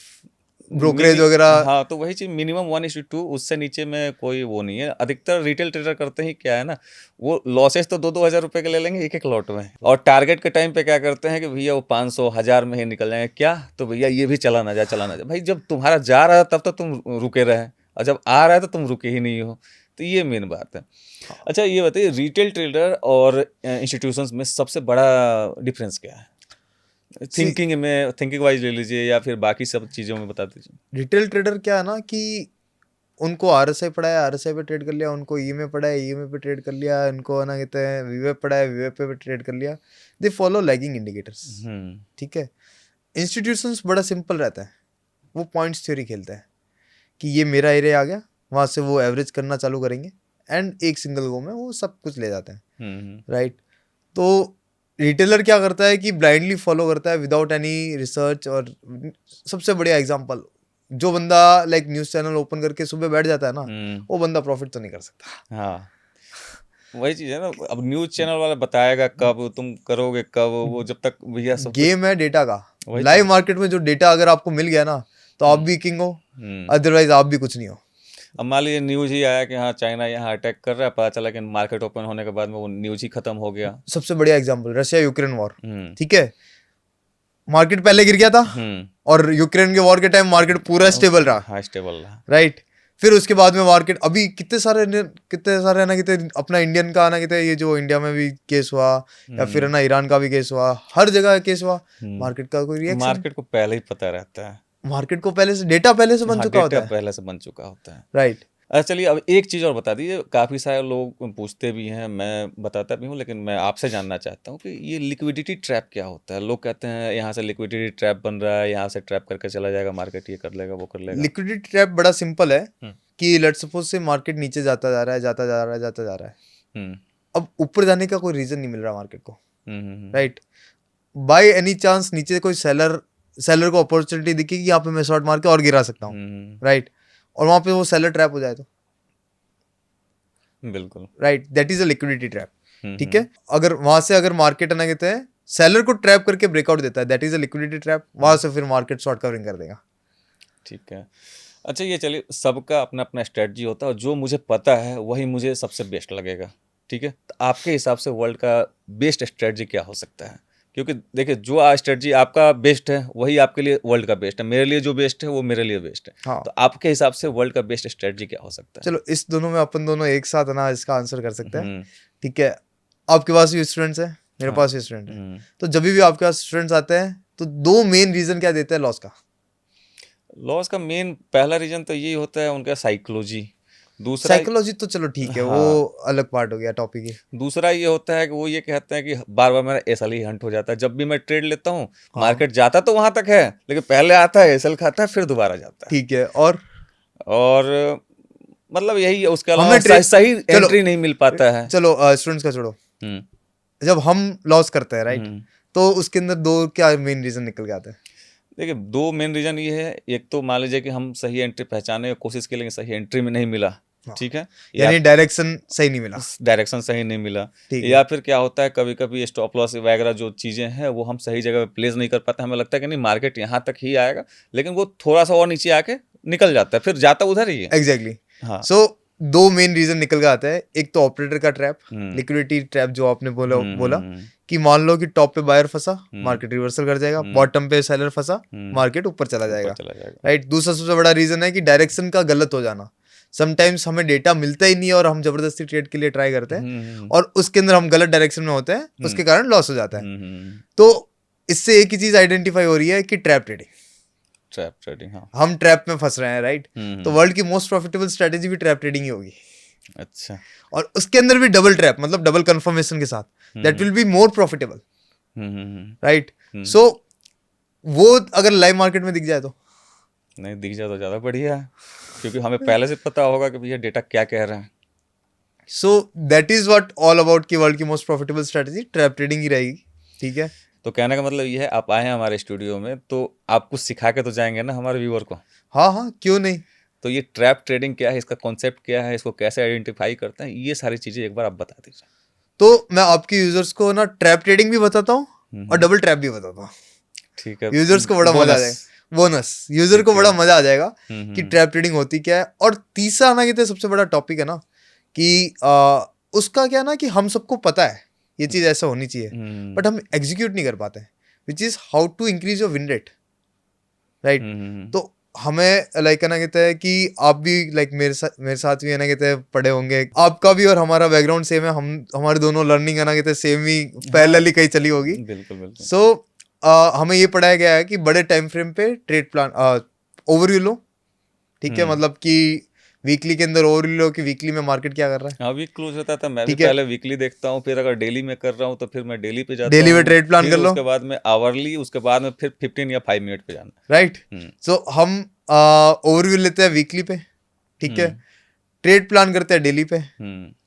S1: ब्रोकरेज वगैरह।
S2: हाँ, तो वही चीज मिनिमम 1:2, उससे नीचे में कोई वो नहीं है। अधिकतर रिटेल ट्रेडर करते ही क्या है ना, वो लॉसेस तो 2-2 हज़ार रुपए के ले लेंगे एक एक लॉट में, और टारगेट के टाइम पे क्या करते हैं कि भैया वो 500 1000 में ही निकल जाएंगे। क्या तो भैया ये भी चला ना जाए, चला ना जाए। भाई जब तुम्हारा जा रहा है तब तो तुम रुके रहे, और जब आ रहा है तो तुम रुके ही नहीं हो। तो ये मेन बात है। अच्छा ये बताइए, रिटेल ट्रेडर और इंस्टीट्यूशंस में सबसे बड़ा डिफरेंस क्या है? थिंकिंग वाइज ले लीजिए या फिर बाकी सब चीज़ों में बता दीजिए।
S1: रिटेल ट्रेडर क्या है ना कि उनको आरएसआई पड़ा है, आरएसआई पे ट्रेड कर लिया, उनको ईएमए पड़ा है, ईएमए पे ट्रेड कर लिया, उनको ना कहते हैं वीवेप पड़ा है, वीवेप पे ट्रेड कर लिया। They follow lagging indicators. ठीक है। इंस्टीट्यूशंस बड़ा सिंपल रहता है, वो पॉइंट्स थ्योरी खेलते हैं कि ये मेरा एरिया आ गया, वहाँ से वो एवरेज करना चालू करेंगे एंड एक सिंगल गो में वो सब कुछ ले जाते हैं। राइट। तो रिटेलर क्या करता है कि ब्लाइंडली फॉलो करता है विदाउट एनी रिसर्च। और सबसे बढ़िया एग्जांपल, जो बंदा लाइक न्यूज़ चैनल ओपन करके सुबह बैठ जाता है ना, वो बंदा प्रॉफिट तो नहीं कर सकता।
S2: हाँ, वही चीज़ है ना। अब न्यूज़ चैनल वाला बताएगा कब, तुम करोगे कब, वो जब तक भैया सब
S1: गेम है डेटा का।
S2: वही
S1: लाइव मार्केट में जो डेटा अगर आपको मिल गया ना, तो आप भी किंग हो, अदरवाइज आप भी कुछ नहीं हो।
S2: अब मान लीजिए न्यूज़ ही आया कि हाँ चाइना यहाँ अटैक कर रहा है, पता चला कि मार्केट ओपन होने के बाद में वो न्यूज़ ही खत्म हो गया।
S1: सबसे बढ़िया एग्जांपल रशिया यूक्रेन वॉर। ठीक है, मार्केट पहले गिर गया था और यूक्रेन के वॉर के टाइम मार्केट पूरा स्टेबल रहा।
S2: हाँ, स्टेबल रहा।
S1: राइट। फिर उसके बाद में मार्केट अभी कितने सारे है ना, कितने अपना इंडियन का आना, कितने ये जो इंडिया में भी केस हुआ, या फिर है ना ईरान का भी केस हुआ, हर जगह केस हुआ। मार्केट का कोई रिएक्शन?
S2: मार्केट को पहले ही पता रहता है,
S1: मार्केट को पहले से डेटा पहले से बन चुका होता है।
S2: पहले से बन चुका होता है।
S1: राइट।
S2: अच्छा चलिए, अब एक चीज़ और बता दीजिए। काफ़ी सारे लोग पूछते भी हैं, मैं बताता भी हूँ, लेकिन मैं आपसे जानना चाहता हूँ कि ये लिक्विडिटी ट्रैप क्या होता है? लोग कहते हैं यहाँ से लिक्विडिटी ट्रैप बन रहा है, यहाँ से ट्रैप करके चला जाएगा मार्केट, ये कर लेगा वो कर लेगा।
S1: लिक्विडिटी ट्रैप बड़ा सिंपल है कि लेट्स सपोज से मार्केट नीचे जाता जा रहा है, जाता जा रहा है, जाता जा रहा है। अब ऊपर जाने का कोई रीजन नहीं मिल रहा मार्केट को। राइट। बाय एनी चांस नीचे कोई सेलर को अपॉर्चुनिटी दिखी कि यहाँ पे मैं शॉर्ट मार के और गिरा सकता हूँ। राइट। और वहां पे वो सेलर ट्रैप हो जाए तो
S2: बिल्कुल
S1: right, that is a liquidity trap. ठीक है। अगर वहां से अगर मार्केट ना कहते हैं सेलर को ट्रैप करके ब्रेकआउट देता है, that is a liquidity trap. वहां से फिर मार्केट शॉर्ट कवरिंग कर देगा।
S2: ठीक है। अच्छा ये चलिए, सबका अपना अपना स्ट्रेटजी होता है, और जो मुझे पता है वही मुझे सबसे बेस्ट लगेगा। ठीक है, तो आपके हिसाब से वर्ल्ड का बेस्ट स्ट्रेटजी क्या हो सकता है? क्योंकि देखिए, जो स्ट्रेटजी आपका बेस्ट है वही आपके लिए वर्ल्ड का बेस्ट है, मेरे लिए जो बेस्ट है वो मेरे लिए बेस्ट है।
S1: हाँ।
S2: तो आपके हिसाब से वर्ल्ड का बेस्ट स्ट्रेटजी क्या हो सकता है?
S1: चलो इस दोनों में अपन दोनों एक साथ ना इसका आंसर कर सकते हैं। ठीक है। आपके पास भी स्टूडेंट्स है, मेरे पास भी स्टूडेंट है। तो जब भी आपके पास स्टूडेंट्स आते हैं तो दो मेन रीजन क्या देते हैं लॉस का?
S2: लॉस का मेन पहला रीजन तो यही होता है उनका साइकोलॉजी। दूसरा
S1: साइकोलॉजी तो चलो ठीक है, वो अलग पार्ट हो गया टॉपिक ही।
S2: दूसरा ये होता है कि वो ये कहते हैं कि बार बार मेरा एसएल ही हंट हो जाता है। जब भी मैं ट्रेड लेता हूँ, मार्केट जाता तो वहां तक है, लेकिन पहले आता है एसएल खाता है, फिर दोबारा जाता है।
S1: ठीक है। और
S2: मतलब यही है, उसके अलावा सही एंट्री नहीं मिल पाता है।
S1: चलो स्टूडेंट्स का छोड़ो, जब हम लॉस करते हैं राइट, तो उसके अंदर दो क्या मेन रीजन निकल के आते हैं?
S2: देखिए, दो मेन रीजन ये है। एक तो मान लीजिए कि हम सही एंट्री पहचाने की कोशिश की, लेकिन सही एंट्री में नहीं मिला। ठीक है,
S1: यानी डायरेक्शन सही नहीं मिला,
S2: डायरेक्शन सही नहीं मिला। या फिर क्या होता है, कभी कभी स्टॉप लॉस वगैरह जो चीज़ें हैं वो हम सही जगह पे प्लेस नहीं कर पाते। हमें लगता है कि नहीं मार्केट यहाँ तक ही आएगा, लेकिन वो थोड़ा सा और नीचे आके निकल जाता है, फिर जाता उधर ही है।
S1: एग्जैक्टली। हाँ। सो दो मेन रीजन निकल के आते हैं। एक तो ऑपरेटर का ट्रैप, लिक्विडिटी ट्रैप जो आपने बोला कि मान लो कि टॉप पे बायर फंसा, मार्केट रिवर्सल कर जाएगा, बॉटम पे सेलर फंसा, मार्केट ऊपर चला जाएगा। राइट। दूसरा सबसे बड़ा रीजन है कि डायरेक्शन का गलत हो जाना। समटाइम्स हमें डेटा मिलता ही नहीं है और हम जबरदस्ती ट्रेड के लिए ट्राई करते हैं और उसके अंदर हम गलत डायरेक्शन में होते हैं, उसके कारण लॉस हो जाता है। तो इससे एक ही चीज आइडेंटिफाई हो रही है कि ट्रैप ट्रेडिंग। हाँ, हम ट्रैप में फंस रहे हैं। राइट। तो वर्ल्ड की मोस्ट प्रॉफिटेबल स्ट्रेटेजी भी ट्रैप ट्रेडिंग ही होगी।
S2: अच्छा।
S1: और उसके अंदर भी डबल ट्रैप, मतलब डबल कंफर्मेशन के साथ, that will be more profitable. Right. So वो अगर लाइव मार्केट में दिख जाए तो
S2: नहीं, दिख जाए तो ज्यादा बढ़िया है, क्योंकि हमें पहले से पता होगा कि भैया डेटा क्या कह रहा है।
S1: So that is what all about कि वर्ल्ड की most profitable strategy trap trading ही रहेगी। ठीक है।
S2: तो कहने का मतलब ये है, आप आए हैं हमारे स्टूडियो में तो आप कुछ सिखा के तो जाएंगे ना हमारे व्यूअर को?
S1: हाँ हाँ, क्यों नहीं।
S2: तो ये ट्रैप ट्रेडिंग क्या है, इसका कॉन्सेप्ट क्या है, इसको कैसे आइडेंटिफाई करते हैं, ये सारी चीजें एक बार आप बता दीजिए।
S1: तो मैं आपके यूजर्स को ना ट्रैप ट्रेडिंग भी बताता हूँ और डबल ट्रैप भी बताता हूँ।
S2: ठीक है,
S1: यूजर्स को बड़ा मजा आ जाएगा, बोनस यूजर को
S2: ठीक है।
S1: बड़ा मजा आ जाएगा कि
S2: हम्म,
S1: ट्रैप ट्रेडिंग होती क्या है। और तीसरा ना कहते सबसे बड़ा टॉपिक है ना कि उसका क्या ना कि हम सबको पता है ये चीज ऐसा होनी चाहिए, बट हम एग्जीक्यूट नहीं कर पाते हैं, which is how to increase your win rate, right. तो हमें लाइक है ना कहते हैं कि आप भी लाइक मेरे साथ भी है ना कहते हैं पढ़े होंगे, आपका भी और हमारा बैकग्राउंड सेम है, हम हमारे दोनों लर्निंग है ना कहते हैं सेम ही पैरेलली कहीं चली होगी।
S2: बिल्कुल बिल्कुल।
S1: सो हमें ये पढ़ाया गया है कि बड़े टाइम फ्रेम पे ट्रेड प्लान ओवरव्यू लो, ठीक है, मतलब कि वीकली के अंदर ओवरव्यू लो कि वीकली में मार्केट क्या कर रहा है।
S2: हाँ, वीक क्लोज होता था, मैं भी
S1: ठीक है,
S2: पहले वीकली देखता हूँ, फिर अगर डेली में कर रहा हूँ तो फिर मैं डेली पे जाता
S1: डेली में
S2: हूँ,
S1: ट्रेड प्लान
S2: फिर
S1: कर लो,
S2: उसके बाद में आवरली, उसके बाद में फिर 15 या 5 मिनट पे जाना।
S1: राइट।
S2: हम्म,
S1: सो हम ओवरव्यू लेते हैं वीकली पे, ठीक है, ट्रेड प्लान करते हैं डेली पे,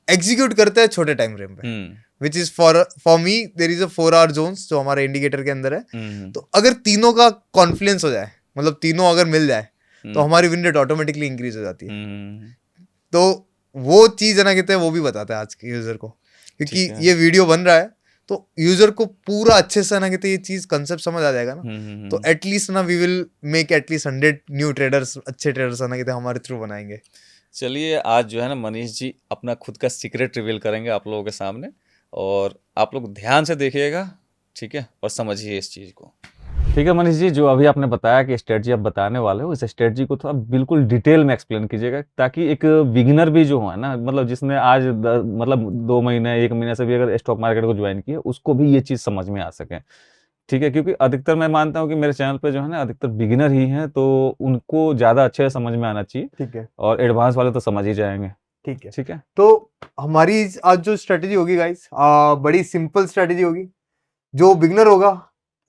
S1: एग्जीक्यूट करते हैं छोटे टाइम फ्रेम पे, which is for me there is a 4 hour zones जो हमारे इंडिकेटर के अंदर है। तो अगर तीनों का कॉन्फ्लुएंस हो जाए, मतलब तीनों अगर मिल जाए, तो हमारी विन रेट ऑटोमेटिकली इंक्रीज हो जाती है। तो वो चीज है ना कहते हैं वो भी बताता है आज के यूजर को, क्योंकि ये वीडियो बन रहा है तो यूजर को पूरा अच्छे से ना कहते हैं ये चीज कंसेप्ट समझ आ जाएगा ना, तो एटलीस्ट ना we will make at least 100 new traders, अच्छे ट्रेडर्स ना कहते हैं हमारे थ्रू बनाएंगे।
S2: चलिए, आज जो है ना मनीष जी अपना खुद का सीक्रेट रिवील करेंगे आप लोगों के सामने, और आप लोग ध्यान से देखिएगा, ठीक है, और समझिए इस चीज़ को। ठीक है मनीष जी, जो अभी आपने बताया कि स्ट्रेटजी आप बताने वाले हो, इस स्ट्रेटजी को थोड़ा बिल्कुल डिटेल में एक्सप्लेन कीजिएगा, ताकि एक बिगिनर भी जो है ना, मतलब जिसने आज मतलब 2 महीने 1 महीने से भी अगर स्टॉक मार्केट को ज्वाइन किया, उसको भी ये चीज़ समझ में आ सके। ठीक है, क्योंकि अधिकतर मैं मानता हूँ कि मेरे चैनल पे जो है ना अधिकतर बिगिनर ही हैं, तो उनको ज़्यादा अच्छे से समझ में आना चाहिए,
S1: ठीक है,
S2: और एडवांस वाले तो समझ ही जाएंगे।
S1: ठीक है,
S2: ठीक है,
S1: तो हमारी आज जो स्ट्रेटेजी होगी गाइस, बड़ी सिंपल स्ट्रेटेजी होगी। जो बिगनर होगा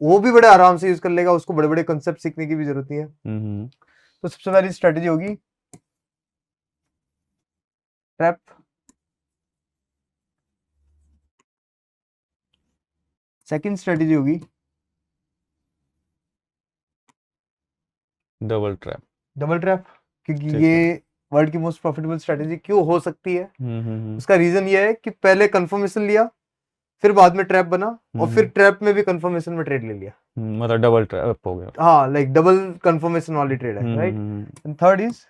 S1: वो भी बड़े आराम से यूज कर लेगा, उसको बड़े बड़े कंसेप्ट सीखने की भी जरूरत नहीं है। तो सबसे पहली स्ट्रेटेजी होगी ट्रैप, सेकंड स्ट्रेटेजी होगी
S2: डबल ट्रैप।
S1: डबल ट्रैप, क्योंकि
S2: ठीक
S1: ये
S2: है।
S1: वर्ल्ड की मोस्ट प्रॉफिटेबल स्ट्रेटेजी क्यों हो सकती है।
S2: हम्म,
S1: उसका रीजन ये है कि पहले कंफर्मेशन लिया, फिर बाद में ट्रैप बना, और फिर ट्रैप में भी कंफर्मेशन में ट्रेड ले लिया,
S2: मतलब डबल ट्रैप हो गया।
S1: हाँ, लाइक डबल कंफर्मेशन वाली ट्रेड है, right. And third is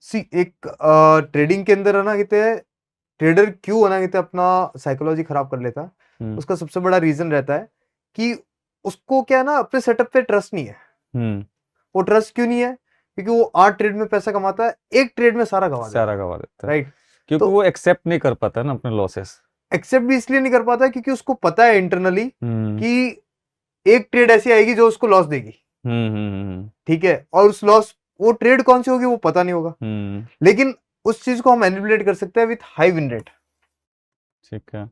S1: C, एक ट्रेडिंग के अंदर है ना कहते हैं ट्रेडर क्यों है ना कहते हैं अपना साइकोलॉजी खराब कर लेता है, उसका सबसे बड़ा रीजन रहता है कि उसको क्या है ना अपने सेटअप पे ट्रस्ट नहीं है। वो ट्रस्ट क्यों नहीं है? क्योंकि वो 8 ट्रेड में पैसा कमाता है, एक ट्रेड में सारा गवा देता है, राइट।
S2: क्योंकि
S1: तो
S2: वो एक्सेप्ट नहीं कर पाता ना अपने लॉसेस।
S1: एक्सेप्ट भी इसलिए नहीं कर पाता है क्योंकि उसको पता है इंटरनली कि एक ट्रेड ऐसी आएगी जो उसको लॉस देगी, ठीक है, और उस लॉस, वो ट्रेड कौन सी होगी वो पता नहीं होगा, लेकिन उस चीज को हम मैनिपुलेट कर सकते हैं विथ हाई विन रेट।
S2: ठीक है,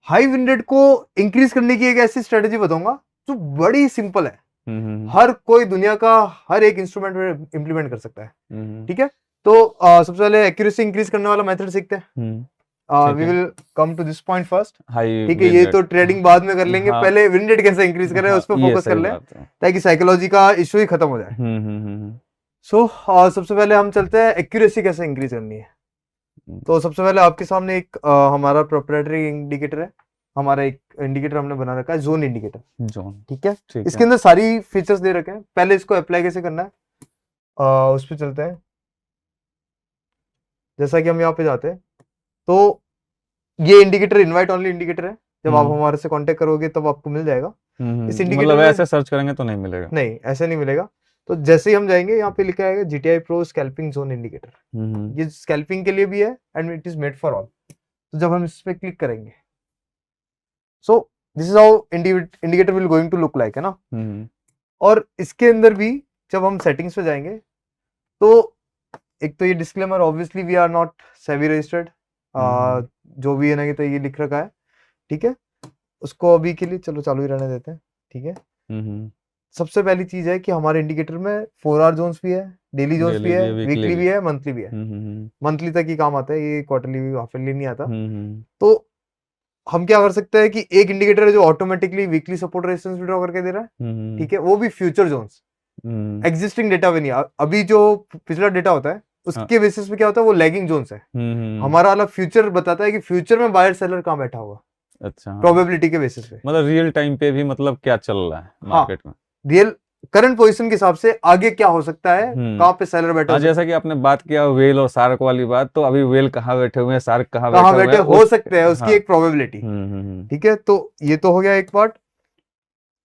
S1: हाई विन रेट को इंक्रीज करने की एक ऐसी स्ट्रेटेजी बताऊंगा जो बड़ी सिंपल है, हर कोई दुनिया का हर एक इंस्ट्रूमेंट में इंप्लीमेंट कर सकता है, ठीक है। तो सबसे पहले एक्यूरेसी इंक्रीज करने वाला मेथड सीखते हैं। We will come to this point first, ठीक है, ये तो ट्रेडिंग बाद में कर लेंगे, पहले विन रेट कैसे इंक्रीज करें उस पर फोकस कर लें, ताकि साइकोलॉजी का इशू ही खत्म हो जाए। सो सबसे पहले हम चलते हैं एक्यूरेसी कैसे इंक्रीज करनी है। तो सबसे पहले आपके सामने एक हमारा प्रोप्राइटरी इंडिकेटर है, हमारा एक इंडिकेटर हमने बना रखा है, जोन इंडिकेटर,
S2: जोन।
S1: ठीक है। इसके अंदर सारी फीचर्स दे रखे हैं, पहले इसको अप्लाई कैसे करना है उस पर चलते हैं। जैसा कि हम यहाँ पे जाते हैं, तो ये इंडिकेटर इनवाइट ओनली इंडिकेटर है, जब आप हमारे से कांटेक्ट करोगे तब आपको मिल जाएगा। इस इंडिकेटर
S2: मतलब ऐसे सर्च करेंगे तो नहीं मिलेगा? नहीं,
S1: ऐसे नहीं मिलेगा। तो जैसे ही हम जाएंगे यहाँ पे लिखा आएगा GTI pro scalping zone indicator, ये स्कैल्पिंग के लिए भी है and it is made for all. तो जब हम इस पे क्लिक करेंगे, so this is how indicator will going to look like, है ना। और इसके अंदर भी जब हम सेटिंग्स पे जाएंगे, तो एक तो ये disclaimer, obviously we are not SEBI registered, जो भी है ना, तो ये लिख रखा है, ठीक है। उसको अभी के लिए चलो चालू ही रहने देते हैं, ठीक है। सबसे पहली चीज है कि हमारे इंडिकेटर में 4 आवर जोन्स भी है, डेली जोन्स भी है, वीकली भी है, मंथली भी है। मंथली तक ही काम आता है, ये क्वार्टरली हाफली नहीं आता। तो हम क्या कर सकते हैं कि एक इंडिकेटर है जो ऑटोमेटिकली वीकली सपोर्ट रेजिस्टेंस भी ड्रॉ करके दे रहा है, ठीक है, वो भी फ्यूचर जोन्स, एग्जिस्टिंग डेटा भी नहीं। अभी जो पिछला डेटा होता है उसके बेसिस पे क्या होता है, वो लैगिंग जोन्स है। हमारा वाला फ्यूचर बताता है कि फ्यूचर में बायर सेलर कहाँ बैठा होगा,
S2: अच्छा हाँ।
S1: प्रोबेबिलिटी के बेसिस पे।
S2: मतलब रियल टाइम पे भी मतलब क्या चल रहा है
S1: हाँ,
S2: मार्केट में।
S1: रियल करंट पोजीशन के हिसाब से आगे क्या हो सकता है, कहाँ पे सेलर बैठे
S2: हाँ
S1: हो सकते
S2: जैसा कि आपने बात किया वेल और शार्क वाली बात, तो अभी वेल कहाँ बैठे हुए हैं, शार्क कहाँ
S1: कहाँ
S2: बैठे हुए
S1: बैठे
S2: हैं
S1: हो सकते हैं, उसकी
S2: हाँ।
S1: एक प्रोबेबिलिटी। ठीक है, तो ये तो हो गया एक पार्ट।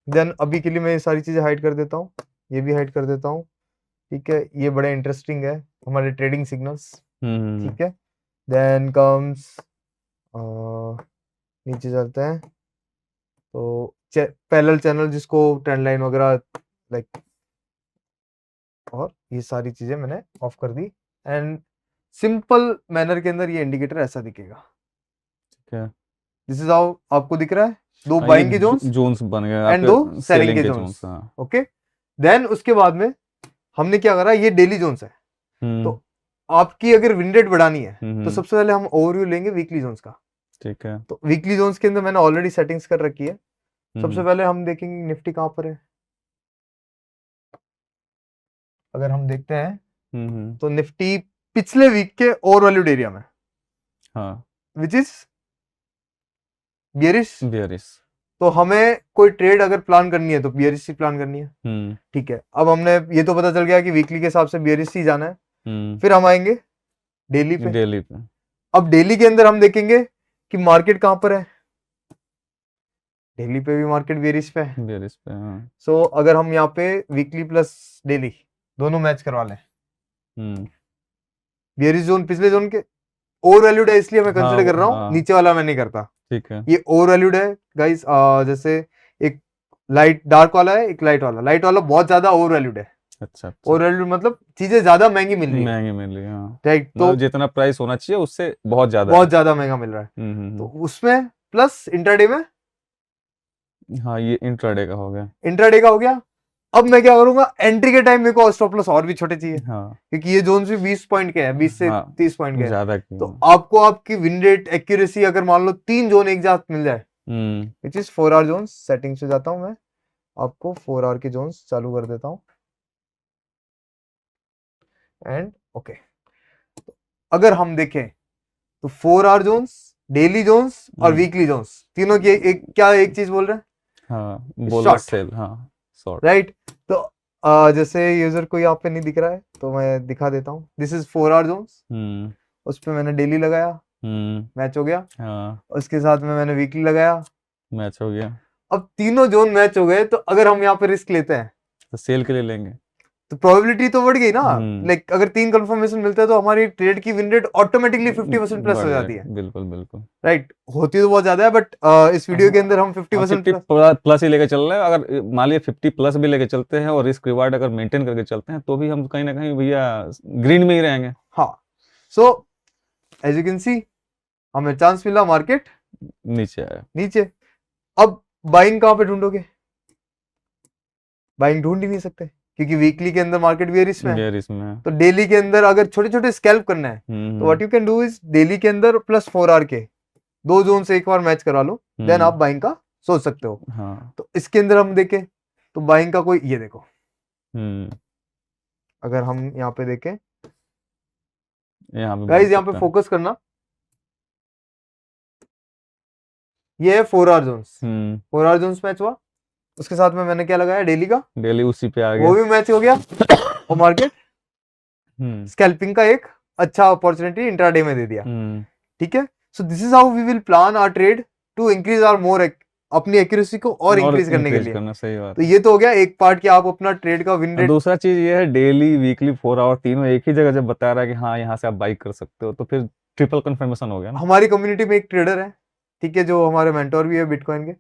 S1: देन अभी के लिए मैं ये सारी चीजें हाइड कर देता हूँ, ये भी हाइड कर देता हूँ। ठीक है, ये बड़ा इंटरेस्टिंग है, हमारे ट्रेडिंग सिग्नल्स। ठीक है, देन कम्स नीचे चलते हैं, तो पैरेलल चैनल जिसको ट्रेंड लाइन वगैरह लाइक, और ये सारी चीजें मैंने ऑफ कर दी। एंड सिंपल मैनर के अंदर ये इंडिकेटर ऐसा दिखेगा। दिस इज हाउ आपको दिख रहा है, दो बाइंग के जोन्स
S2: जोन्स बन गए
S1: एंड
S2: आपके,
S1: दो सेलिंग के
S2: के
S1: जोन्स।
S2: हाँ।
S1: ओके, देन उसके बाद में हमने क्या करा, ये डेली जोन्स है। तो आपकी अगर विन रेट बढ़ानी है तो सबसे पहले हम ओवरव्यू लेंगे वीकली जोन्स का।
S2: ठीक है,
S1: तो वीकली जोन्स के अंदर मैंने ऑलरेडी सेटिंग्स कर रखी है। सबसे पहले हम देखेंगे निफ्टी कहां पर है। अगर हम देखते हैं तो निफ्टी पिछले वीक के ओवर वैल्यूड एरिया में,
S2: हाँ
S1: विच इज बियरिश।
S2: बियरिश।
S1: तो हमें कोई ट्रेड अगर प्लान करनी है तो बियरिश ही प्लान करनी है। ठीक है, अब हमने ये तो पता चल गया कि वीकली के हिसाब से बियरिश ही जाना है। फिर हम आएंगे डेली पे।
S2: डेली पे
S1: अब डेली के अंदर हम देखेंगे कि मार्केट कहां पर है। डेली पे भी मार्केट बियरिश पे है।
S2: बियरिश पे हाँ।
S1: सो अगर हम यहाँ पे वीकली प्लस डेली दोनों मैच करवा लें, बियरिश जोन पिछले जोन के ओवर वैल्यूड है, इसलिए मैं कंसिडर कर रहा हूँ, नीचे वाला मैं नहीं करता।
S2: ठीक है,
S1: ये ओवर वैल्यूड है गाइस। जैसे एक लाइट डार्क वाला है, एक लाइट वाला बहुत ज्यादा ओवर वैल्यूड है।
S2: अच्छा
S1: ओवर वैल्यूड मतलब चीजें ज्यादा महंगी मिल रही है,
S2: महंगी मिल रही है हाँ।
S1: राइट। तो
S2: मतलब जितना प्राइस होना चाहिए उससे बहुत
S1: ज्यादा महंगा मिल रहा है। तो उसमें प्लस इंट्राडे में,
S2: हाँ ये इंट्राडे का हो गया।
S1: इंट्राडे का हो गया। अब मैं क्या करूंगा, एंट्री के टाइम मेरे को स्टॉप लॉस और भी छोटे चाहिए,
S2: हाँ
S1: क्योंकि ये जोन भी 20 पॉइंट के हैं, 20 से
S2: हाँ
S1: 30 पॉइंट के हैं।
S2: ज्यादा
S1: तो आपको आपकी विन रेट एक्यूरेसी अगर मान लो 3 जोन एक साथ मिल जाए, which is 4 hour zone. Setting से जाता हूं मैं, आपको 4 आवर के जोन्स चालू कर देता हूं। एंड ओके, अगर हम देखें तो 4 आवर जोन्स, डेली जोन्स और वीकली जोन्स, तीनों की एक क्या एक चीज बोल रहे हैं,
S2: हाँ बोल
S1: शॉर्ट
S2: सेल हाँ शॉर्ट
S1: राइट। तो जैसे यूजर को यहाँ पे नहीं दिख रहा है तो मैं दिखा देता हूँ, दिस इज 4 आवर जोन्स। उस पर मैंने डेली लगाया, मैच हो गया।
S2: हाँ
S1: उसके साथ में मैंने वीकली लगाया,
S2: मैच हो गया।
S1: अब तीनों जोन मैच हो गए। तो अगर हम यहाँ पे रिस्क लेते हैं
S2: तो सेल के लिए लेंगे
S1: तो प्रोबेबिलिटी तो बढ़ गई ना। लाइक अगर 3 कंफर्मेशन मिलता है तो हमारी ट्रेड की विन रेट ऑटोमेटिकली 50% प्लस हो जाती है।
S2: बिल्कुल बिल्कुल
S1: राइट, होती तो बहुत ज्यादा है, बट इस वीडियो के अंदर हम 50%
S2: 50 प्लस ही लेके चल रहे हैं। अगर मान लिया 50 प्लस भी लेके चलते हैं और रिस्क रिवार्ड अगर मेंटेन करके चलते हैं तो भी हम कहीं ना कहीं भैया ग्रीन में ही रहेंगे।
S1: हाँ, so as you can see हमें चांस मिला, मार्केट
S2: नीचे आया।
S1: नीचे। अब बाइंग कहां पे ढूंढोगे, बाइंग ढूंढ ही नहीं सकते क्योंकि वीकली के अंदर मार्केट बेयरिश में है।
S2: इसमें
S1: तो डेली के अंदर अगर छोटे छोटे स्कैल्प करना है तो what you can do is daily के अंदर प्लस 4 आवर के दो जोन से एक बार मैच करा लो, देन आप बाइंग का सोच सकते हो।
S2: हाँ
S1: तो इसके अंदर हम देखें तो बाइंग का कोई, ये देखो अगर हम यहाँ पे देखें गाइस, यहाँ पे फोकस करना, ये है 4 hour zones. 4 hour zones match हुआ, उसके साथ में मैंने क्या लगाया, डेली का,
S2: डेली उसी पे आ गया,
S1: वो भी मैच हो गया और मार्केट स्कैल्पिंग का एक अच्छा अपॉर्चुनिटी इंट्राडे में दे दिया। ठीक है, so this is how we will plan our trade to increase our more, अपनी एक्यूरेसी को और इंक्रीज करने के लिए।
S2: सही बात।
S1: तो ये तो हो गया एक पार्ट कि आप अपना ट्रेड का विन रेट।
S2: दूसरा चीज ये है डेली वीकली 4 आवर तीनों एक ही जगह जब बता रहा है कि हाँ यहाँ से आप बाई कर सकते हो, तो फिर ट्रिपल कंफर्मेशन हो गया ना।
S1: हमारी कम्युनिटी में एक ट्रेडर है, ठीक है, जो हमारे मेंटोर भी है बिटकॉइन के,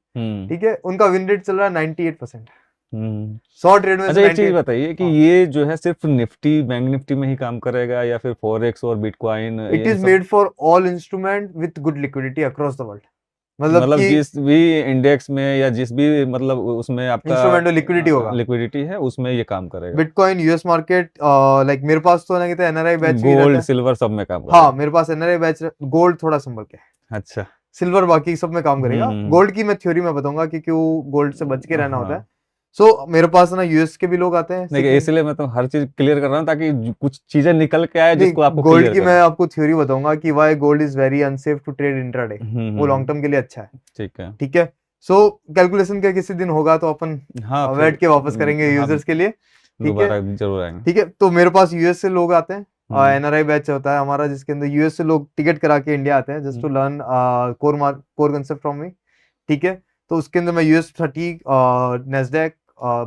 S1: ठीक है, उनका विन रेट चल रहा है 98%। 100 ट्रेड में।
S2: अच्छा एक चीज बताइए कि ये जो है सिर्फ निफ्टी बैंक निफ्टी में ही काम करेगा या फिर फॉरेक्स और bitcoin?
S1: It is made for all instrument with good liquidity across the world.
S2: मतलब जिस भी इंडेक्स में या जिस भी मतलब उसमें आपका
S1: इंस्ट्रूमेंट में लिक्विडिटी होगा,
S2: लिक्विडिटी है उसमें ये काम करेगा।
S1: बिटकॉइन, यूएस मार्केट, लाइक मेरे पास तो ना कहते हैं एनआरआई बैच,
S2: गोल्ड सिल्वर सब में काम करेगा।
S1: हाँ, मेरे पास एनआरआई बैच, गोल्ड थोड़ा संभल के,
S2: अच्छा,
S1: सिल्वर बाकी सब में काम करेगा। गोल्ड की मैं थ्योरी में बताऊंगा कि क्यों गोल्ड से बच के रहना होता है। सो मेरे पास ना यूएस के भी लोग आते हैं
S2: देखिए
S1: सीखने।
S2: इसलिए मैं तो हर चीज क्लियर कर रहा हूँ ताकि कुछ चीजें निकल के आए
S1: नहीं,
S2: जिसको आपको
S1: गोल्ड
S2: क्लियर
S1: की मैं
S2: करना।
S1: आपको थ्योरी बताऊंगा कि why gold is very unsafe to trade intraday. वो लॉन्ग
S2: हम्म।
S1: टर्म के लिए अच्छा है।
S2: ठीक है।
S1: ठीक है। सो कैलकुलेशन का किसी दिन होगा तो अपन
S2: हाँ फिर
S1: बैठ के वापस करेंगे
S2: हाँ
S1: यूजर्स के लिए। ठीक है।
S2: दोबारा जरूर आएंगे।
S1: ठीक है, तो मेरे पास यूएस से लोग आते हैं।
S2: हम्म
S1: एनआरआई बैच होता है हमारा जिसके अंदर यूएस से लोग टिकट करा के इंडिया आते हैं just to
S2: hmm
S1: learn core concept from me. ठीक है। तो उसके अंदर मैं US 30, Nasdaq,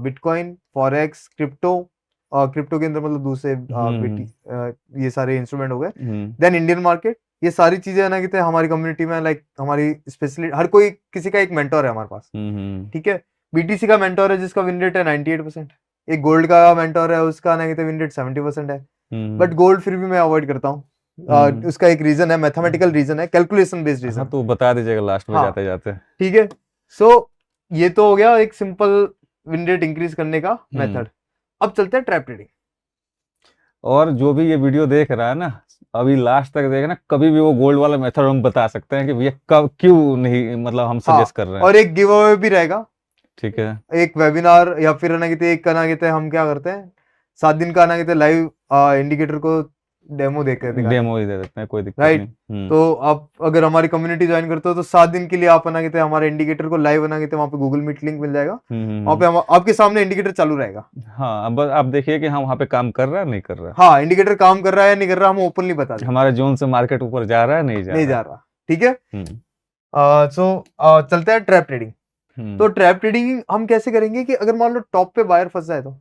S1: bitcoin, forex, crypto, crypto के अंदर मतलब दूसरे बीटी,
S2: हम्म
S1: ये सारे इंस्ट्रूमेंट हो गए।
S2: हम्म
S1: देन इंडियन मार्केट, ये सारी चीजें है ना कि हमारी कम्युनिटी में लाइक हमारी स्पेशली हर कोई किसी का एक मेंटोर है हमारे पास।
S2: हम्म
S1: ठीक है। बीटीसी का मेंटोर है जिसका विन रेट है 98%। एक गोल्ड का मेंटोर है उसका ना कहते विन रेट 70% है। बट
S2: हम्म
S1: गोल्ड फिर भी मैं अवॉइड करता हूँ।
S2: हम्म
S1: उसका एक रीजन है, मैथमेटिकल रीजन है, कैलकुलेशन बेस्ड
S2: हाँ
S1: रीजन।
S2: तो बता दीजिएगा लास्ट में
S1: हाँ।
S2: जाते जाते।
S1: ठीक है। सो ये तो हो गया एक सिंपल विन रेट इंक्रीज करने का
S2: हम्म
S1: मेथड। अब चलते हैं ट्रैप ट्रेडिंग।
S2: और जो भी ये वीडियो देख रहा है ना, अभी लास्ट तक देखना, कभी भी वो गोल्ड वाला मेथड हम बता सकते हैं कि भैया कब क्यों नहीं, मतलब हम
S1: हाँ,
S2: सजेस्ट कर रहे हैं।
S1: और एक गिव अवे भी रहेगा।
S2: ठीक है।
S1: एक वेबिनार या फिर ना कहते एक का ना कहते हम क्या करते हैं 7 दिन का ना कहते लाइव इंडिकेटर को डेमो देकर दिखाते हैं।
S2: डेमो ही दे देते हैं, कोई दिक्कत नहीं।
S1: राइट। तो आप अगर हमारी कम्युनिटी ज्वाइन करते हो तो 7 दिन के लिए आप बना के हमारे इंडिकेटर को लाइव बना के वहाँ पे गूगल मीट लिंक मिल जाएगा। वहाँ पे आपके सामने इंडिकेटर चालू रहेगा।
S2: हाँ अब आप देखिए कि हम वहाँ पे काम कर रहा है नहीं कर रहा
S1: हाँ, इंडिकेटर काम कर रहा है या नहीं कर रहा हम ओपनली बता
S2: है,
S1: देंगे।
S2: हमारे जोन से मार्केट ऊपर जा रहा है नहीं जा
S1: नहीं
S2: रहा
S1: जा
S2: है।
S1: रहा। ठीक है।
S2: हम्म
S1: सो चलते हैं ट्रैप ट्रेडिंग। तो
S2: हम्म
S1: ट्रैप ट्रेडिंग हम कैसे करेंगे कि अगर मान लो टॉप पे बायर फंस जाए तो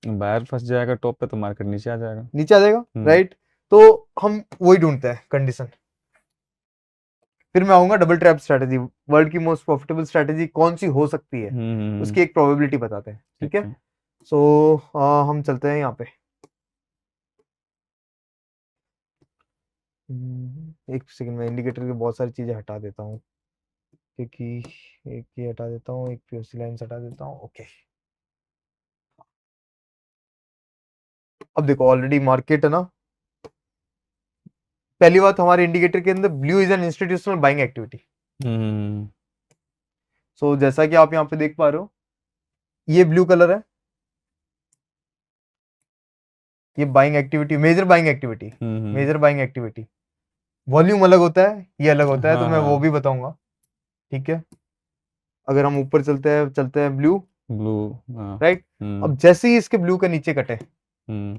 S2: बायर फंस जाएगा टॉप पे तो मार्केट नीचे आ जाएगा।
S1: नीचे आ जाएगा।
S2: हम्म
S1: राइट। तो हम वही ढूंढते हैं कंडीशन। फिर मैं आऊंगा डबल ट्रैप स्ट्रेटेजी, वर्ल्ड की मोस्ट प्रॉफिटेबल स्ट्रेटेजी कौन सी हो सकती है उसकी एक प्रोबेबिलिटी बताते हैं। ठीक
S2: ठीक
S1: है।
S2: है।
S1: सो हम चलते हैं यहाँ पे। एक सेकंड में इंडिकेटर की बहुत सारी चीजें हटा देता हूँ क्योंकि एक ये हटा देता हूँ, एक पीओसी लाइंस हटा देता हूँ। ओके। अब देखो ऑलरेडी मार्केट है ना, पहली बात हमारे इंडिकेटर के अंदर blue is an institutional buying activity.
S2: Hmm
S1: so जैसा कि आप यहाँ पे देख पा रहे हो ये ब्लू कलर है, ये buying activity, major buying activity.
S2: Hmm
S1: major buying activity volume अलग होता है, ये अलग होता है, तो
S2: हाँ
S1: मैं वो
S2: हाँ
S1: भी बताऊंगा। ठीक है। अगर हम ऊपर चलते हैं ब्लू।
S2: ब्लू। हाँ।
S1: राइट। अब जैसे ही इसके ब्लू के नीचे कटे
S2: हम्म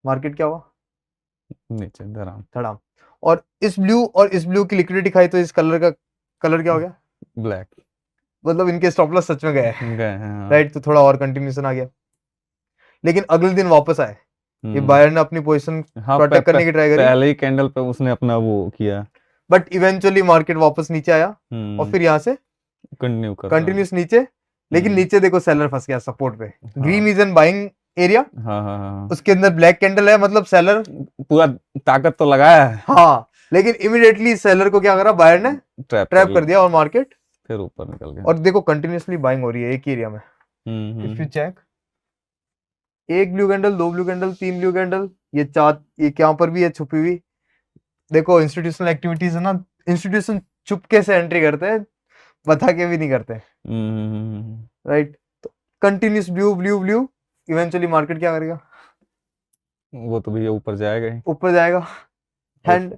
S1: मार्केट क्या हुआ,
S2: नीचे धराम।
S1: धड़ाम। और इस ब्लू की लिक्विडिटी खाई तो इस कलर का कलर क्या हो गया,
S2: ब्लैक।
S1: मतलब इनके स्टॉप लॉस सच में गए हैं।
S2: गए हैं हाँ।
S1: राइट। तो थोड़ा और कंटिन्यूशन आ गया, लेकिन अगले दिन वापस आए। ये
S2: हम्म
S1: बायर ने अपनी पोजीशन
S2: हाँ
S1: प्रोटेक्ट करने की ट्राई करी,
S2: पहले ही कैंडल पे उसने अपना वो किया।
S1: बट इवेंचुअली मार्केट वापस नीचे आया और फिर यहाँ से
S2: कंटिन्यू कर रहा है।
S1: कंटिन्यूस नीचे। लेकिन नीचे देखो सेलर फंस गया सपोर्ट पे। Green is an buying area,
S2: हाँ हाँ हाँ
S1: उसके अंदर ब्लैक कैंडल है मतलब सेलर।
S2: पूरा ताकत तो लगाया है।
S1: हाँ, लेकिन इमीडिएटली सेलर को क्या करा बायर ने,
S2: ट्रैप
S1: ट्रैप कर दिया और मार्केट।
S2: फिर ऊपर निकल गया।
S1: और देखो कंटिन्यूसली बाइंग हो रही है एक ही एरिया में। इफ यू चेक, एक ब्लू कैंडल, दो ब्लू कैंडल, तीन ब्लू कैंडल, ये चार, ये यहाँ पर भी है छुपी हुई। देखो इंस्टीट्यूशनल एक्टिविटीज है ना, इंस्टीट्यूशन चुपके से एंट्री करते हैं, बता के भी नहीं करते। राइट। तो continuous blue blue blue, eventually market क्या करेगा,
S2: वो तो भैया ऊपर जाएगा ही।
S1: ऊपर जाएगा। एंड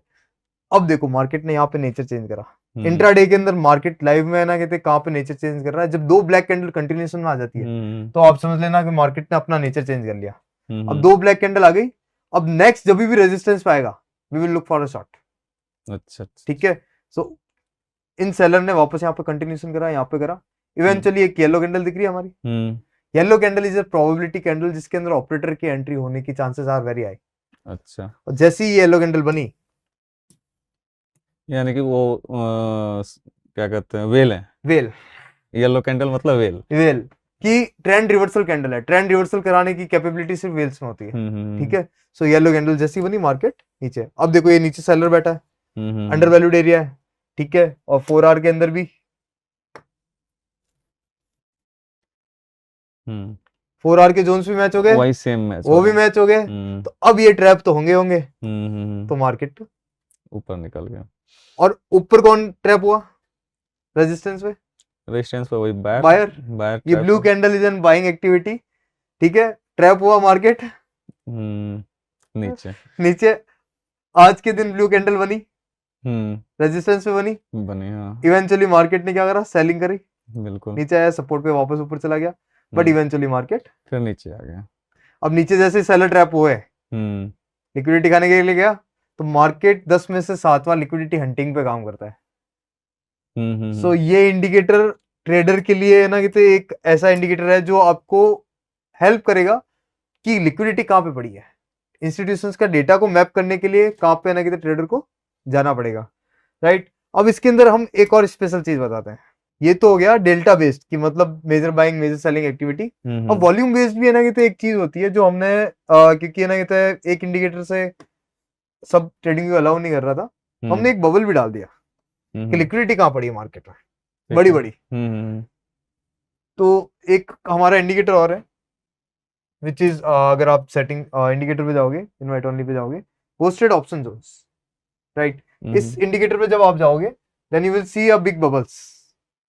S1: अब देखो मार्केट ने यहाँ पे नेचर चेंज करा। इंट्राडे के अंदर मार्केट लाइव में है ना कहते कहाँ पे नेचर चेंज कर रहा है, जब दो ब्लैक कैंडल कंटिन्यूशन में आ जाती है तो आप समझ लेना कि मार्केट ने अपना नेचर चेंज कर लिया। अब दो ब्लैक कैंडल आ गई, अब नेक्स्ट जब भी रेजिस्टेंस पाएगा we will look for a short.
S2: अच्छा
S1: ठीक है। सो इन सेलर ने वापस यहाँ पे कंटिन्यूशन करा, यहाँ पे करा। इवेंचुअली एक येलो कैंडल दिख रही है हमारी। Yellow candle is a probability candle जिसके अंदर ऑपरेटर की एंट्री होने की चांसेस आर वेरी हाई।
S2: अच्छा।
S1: और जैसे ही येलो कैंडल बनी,
S2: यानी कि वो क्या कहते हैं, वेल है।
S1: वेल।
S2: येलो कैंडल मतलब वेल।
S1: वेल की ट्रेंड रिवर्सल कैंडल है, ट्रेंड रिवर्सल कराने की कैपेबिलिटी सिर्फ वेल्स में होती है। ठीक है। सो येलो कैंडल जैसी बनी मार्केट नीचे। अब देखो ये नीचे सेलर बैठा है, अंडर वैल्यूड एरिया है। ठीक है। और 4 आवर के अंदर भी 4 आवर के जोन्स भी मैच हो गए,
S2: वही सेम मैच
S1: वो भी मैच हो गए। तो अब ये ट्रैप तो होंगे होंगे, तो मार्केट
S2: ऊपर निकल गया।
S1: और ऊपर कौन ट्रैप हुआ, रेजिस्टेंस पे
S2: रेजिस्टेंस पे वही बायर
S1: बायर,
S2: बायर
S1: ये blue candle is an buying activity, ठीक है। ट्रैप हुआ मार्केट
S2: नीचे
S1: नीचे, आज के दिन ब्लू कैंडल बनी, रेजिस्टेंस पे बनी,
S2: बने, हाँ
S1: इवेंचुअली मार्केट ने क्या करा, सेलिंग करी,
S2: बिल्कुल,
S1: नीचे आया, सपोर्ट पे वापस ऊपर चला गया, बट इवेंचुअली मार्केट
S2: फिर नीचे आ गया।
S1: अब नीचे जैसे सेलर ट्रैप हुए, लिक्विडिटी खाने के लिए गया, तो मार्केट 10 में से 7वां लिक्विडिटी हंटिंग पे काम करता है। सो ये इंडिकेटर ट्रेडर के लिए है ना कि तो एक ऐसा इंडिकेटर है जो आपको हेल्प करेगा कि लिक्विडिटी कहाँ पे पड़ी है। इंस्टीट्यूशंस का डेटा को मैप करने के लिए कहाँ पे है ना कि ट्रेडर को जाना पड़ेगा, राइट। अब इसके अंदर हम एक और स्पेशल चीज बताते हैं। ये तो हो गया डेल्टा बेस्ड की मतलब major buying major selling activity. अब वॉल्यूम बेस्ड भी है ना कि तो एक चीज होती है जो हमने क्योंकि है ना कि तो एक इंडिकेटर से सब ट्रेडिंग को अलाउ नहीं कर रहा था, हमने एक बबल भी डाल दिया कि लिक्विडिटी कहाँ पड़ी है मार्केट में, बड़ी बड़ी। तो एक हमारा इंडिकेटर और है विच इज अगर आप सेटिंग इंडिकेटर पे जाओगे, इनवाइट ओनली पे जाओगे, पोस्टेड ऑप्शन जोन्स, राइट। इस इंडिकेटर पे जब आप जाओगे then you will see a big bubbles,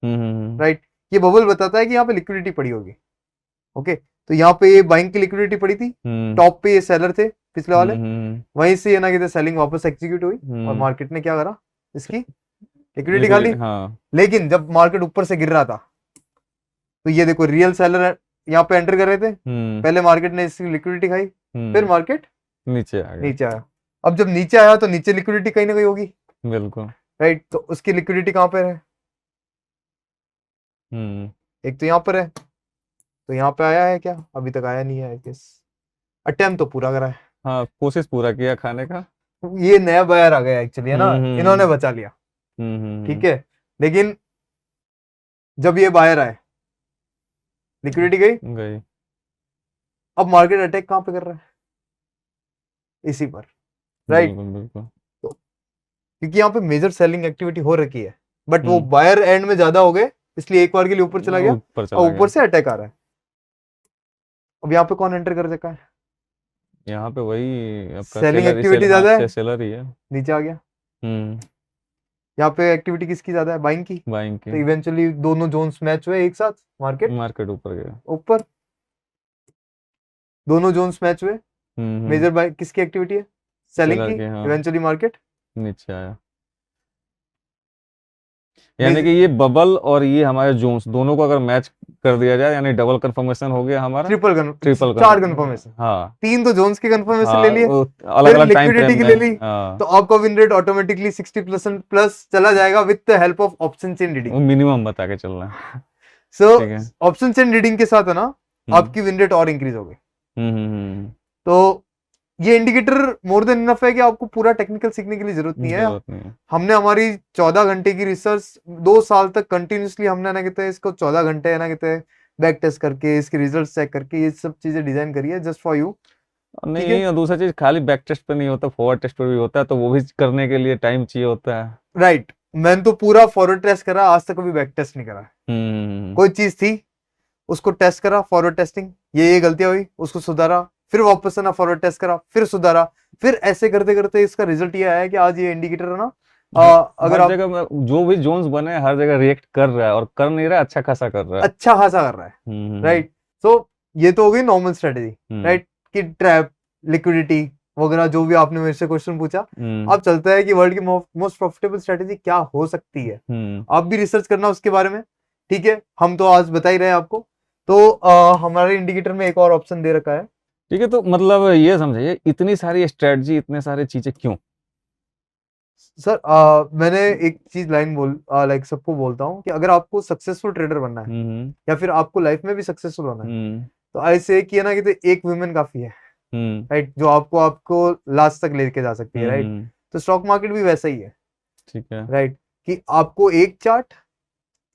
S1: right. ये बबल बताता है कि यहाँ पे लिक्विडिटी पड़ी होगी, ओके। तो यहाँ पे ये बाइंग की लिक्विडिटी पड़ी थी, टॉप पे ये सेलर थे पिछले वाले, वहीं से ये ना कि सेलिंग वापस एग्जीक्यूट हुई और मार्केट ने क्या करा, इसकी लिक्विडिटी खा ली। लेकिन जब मार्केट ऊपर से गिर रहा था तो ये देखो रियल सेलर यहाँ पे एंटर कर रहे थे, पहले मार्केट ने इसकी लिक्विडिटी खाई, फिर मार्केट नीचे आया। अब जब नीचे आया तो नीचे लिक्विडिटी कहीं ना कहीं होगी, बिल्कुल, राइट। तो उसकी लिक्विडिटी कहाँ पर है, एक तो यहाँ पर है, तो यहाँ पे आया है क्या, अभी तक आया नहीं है, अटेम्प्ट तो पूरा करा है,
S2: हाँ कोशिश पूरा किया खाने का।
S1: ये नया बायर आ गया एक्चुअली है ना, इन्होंने बचा लिया, ठीक है। लेकिन जब ये बायर आए लिक्विडिटी गई, अब मार्केट अटैक कहां पे कर रहा है, इसी पर, राइट। तो क्योंकि यहाँ पे मेजर सेलिंग एक्टिविटी हो रखी है, बट वो बायर एंड में ज्यादा हो गए, इसलिए एक बार के लिए ऊपर चला गया और ऊपर से अटैक आ रहा है। अब यहाँ पे कौन एंटर कर चुका है,
S2: यहाँ पे वही
S1: सेलिंग एक्टिविटी ज्यादा है,
S2: सेलर ही है,
S1: नीचे आ गया। यहाँ पे एक्टिविटी किसकी ज्यादा है, बाइंग की। तो इवेंचुअली दोनों जोन्स मैच हुए एक साथ, मार्केट ऊपर गया, ऊपर दोनों जोन्स मैच हुए, मेजर बाय किसकी एक्टिविटी है, सेलिंग की, इवेंचुअली मार्केट नीचे आया।
S2: यानी कि ये बबल और ये हमारे जोन्स दोनों को अगर मैच कर दिया जाए यानी डबल कंफर्मेशन हो गया हमारा, ट्रिपल
S1: चार कंफर्मेशन,
S2: हाँ,
S1: तीन तो जोन्स की कंफर्मेशन ले लिए,
S2: अलग अलग टाइम
S1: लिक्विडिटी की ले ली, तो आपका विन रेट ऑटोमेटिकली 60% प्लस चला जाएगा with the help of option chain reading.
S2: Minimum बता के चलना है।
S1: सो ऑप्शन चेन रीडिंग के साथ है ना आपकी विन रेट और इंक्रीज हो गई। तो ये इंडिकेटर मोर देन इनफ है कि आपको पूरा टेक्निकल सीखने के लिए जरूरत नहीं है। हमने हमारी 14 घंटे की रिसर्च 2 साल तक कंटिन्यूसली हमने ना कहते हैं इसको 14 घंटे है ना कहते हैं बैक टेस्ट करके इसके रिजल्ट चेक करके ये सब चीजें डिजाइन करी है जस्ट फॉर यू।
S2: नहीं, दूसरा चीज खाली बैक टेस्ट पे नहीं होता, फॉरवर्ड टेस्ट पे भी होता है, तो वो भी करने के लिए टाइम चाहिए होता है,
S1: राइट। मैंने तो पूरा फॉरवर्ड टेस्ट करा, आज तक कभी बैक टेस्ट नहीं करा। कोई चीज थी उसको टेस्ट करा, फॉरवर्ड टेस्टिंग, ये गलतियां हुई उसको सुधारा, फिर वापस ना फॉरवर्ड टेस्ट करा, फिर सुधारा, फिर ऐसे करते करते इसका रिजल्ट ये आया कि आज ये इंडिकेटर है ना
S2: अगर हर जगह जो भी जोन्स बने हर जगह रिएक्ट कर रहा है और कर नहीं रहा, अच्छा खासा कर रहा है,
S1: अच्छा खासा कर रहा है, राइट। सो ये तो हो गई नॉर्मल स्ट्रेटेजी, राइट, कि ट्रैप लिक्विडिटी वगैरह जो भी आपने मेरे से क्वेश्चन पूछा। अब चलता है कि वर्ल्ड की मोस्ट प्रॉफिटेबल स्ट्रेटेजी क्या हो सकती है, आप भी रिसर्च करना उसके बारे में, ठीक है। हम तो आज बता ही रहे हैं आपको। तो हमारे इंडिकेटर में एक और ऑप्शन दे रखा है,
S2: ठीक है। तो मतलब ये समझिए इतनी सारी स्ट्रेटजी इतने सारे चीजें क्यों
S1: सर। मैंने एक चीज लाइन लाइक सबको बोलता हूँ कि अगर आपको सक्सेसफुल ट्रेडर बनना है या फिर आपको लाइफ में भी सक्सेसफुल होना है तो ऐसे किया ना कि एक वुमेन काफी है, राइट, जो आपको लास्ट तक लेके जा सकती है, राइट। तो स्टॉक मार्केट भी वैसा ही है, ठीक है, राइट, कि आपको एक चार्ट,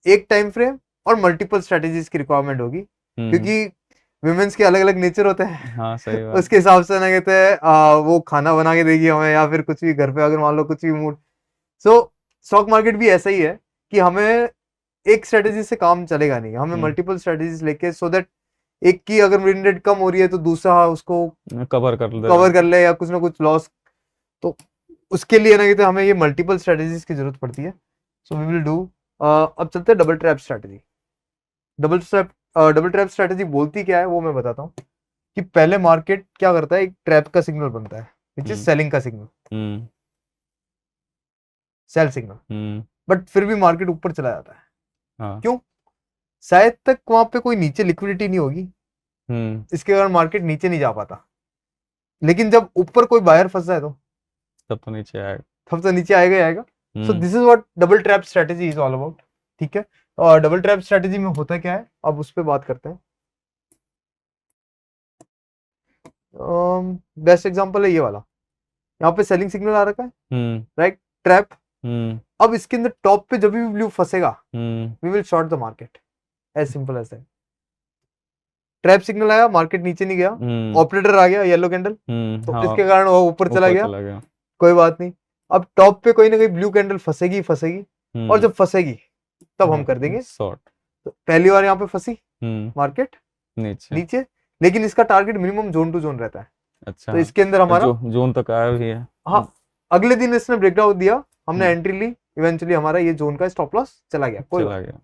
S1: एक टाइम फ्रेम और मल्टीपल स्ट्रेटेजीज की रिक्वायरमेंट होगी, क्योंकि विमेंस के अलग अलग नेचर होते हैं।
S2: हाँ, सही बात।
S1: उसके हिसाब से ना कहते हैं वो खाना बना के देगी हमें या फिर कुछ भी घर पे अगर मान लो कुछ भी मूड। सो स्टॉक मार्केट भी ऐसा ही है कि हमें एक स्ट्रेटेजी से काम चलेगा नहीं, हमें मल्टीपल स्ट्रेटेजीज लेके सो दैट एक की अगर विन रेट कम हो रही है तो दूसरा उसको कवर कर ले या कुछ ना कुछ लॉस, तो उसके लिए ना कहते हमें ये मल्टीपल स्ट्रेटेजीज की जरूरत पड़ती है। सो वी विल डू अब चलते हैं double trap strategy. Double trap strategy बोलती क्या है वो मैं बताता हूँ। कि पहले मार्केट क्या करता है, एक ट्रैप का सिग्नल बनता है विच इज सेलिंग का सिग्नल, सेल सिग्नल, बट फिर भी मार्केट ऊपर चला जाता है।
S2: हाँ।
S1: क्यों? शायद तक वहां पे कोई नीचे लिक्विडिटी नहीं होगी, इसके कारण मार्केट नीचे नहीं जा पाता। लेकिन जब ऊपर कोई बायर फंसा है तो
S2: तब तो नीचे आएगा,
S1: तब तो नीचे आएगा ही आएगा। सो this is what double trap strategy is all about. ठीक है, और डबल ट्रैप स्ट्रेटेजी में होता क्या है अब उस पर बात करते हैं। बेस्ट एग्जांपल है ये वाला, यहाँ पे सेलिंग सिग्नल आ रखा है, राइट, ट्रैप। अब इसके अंदर टॉप पे जब भी ब्लू फंसेगा we will short the market, as simple as that. Trap signal आया, मार्केट नीचे नहीं गया, ऑपरेटर आ गया येलो कैंडल, तो
S2: हाँ,
S1: इसके कारण वो ऊपर चला गया, कोई बात नहीं। अब टॉप पे कोई ना कोई ब्लू कैंडल फंसेगी फंसेगी, और जब फंसेगी तब हम कर देंगे शॉर्ट। तो पहली बार यहाँ पे फंसी मार्केट नीचे, लेकिन इसका target minimum zone to zone रहता है। अच्छा, तो इसके अंदर हमारा जोन तक आया भी है। हाँ, अगले दिन इसने ब्रेकडाउन दिया, हमने एंट्री ली, इवेंचुअली हमारा ये जोन का स्टॉप लॉस चला गया, कोई चला गया,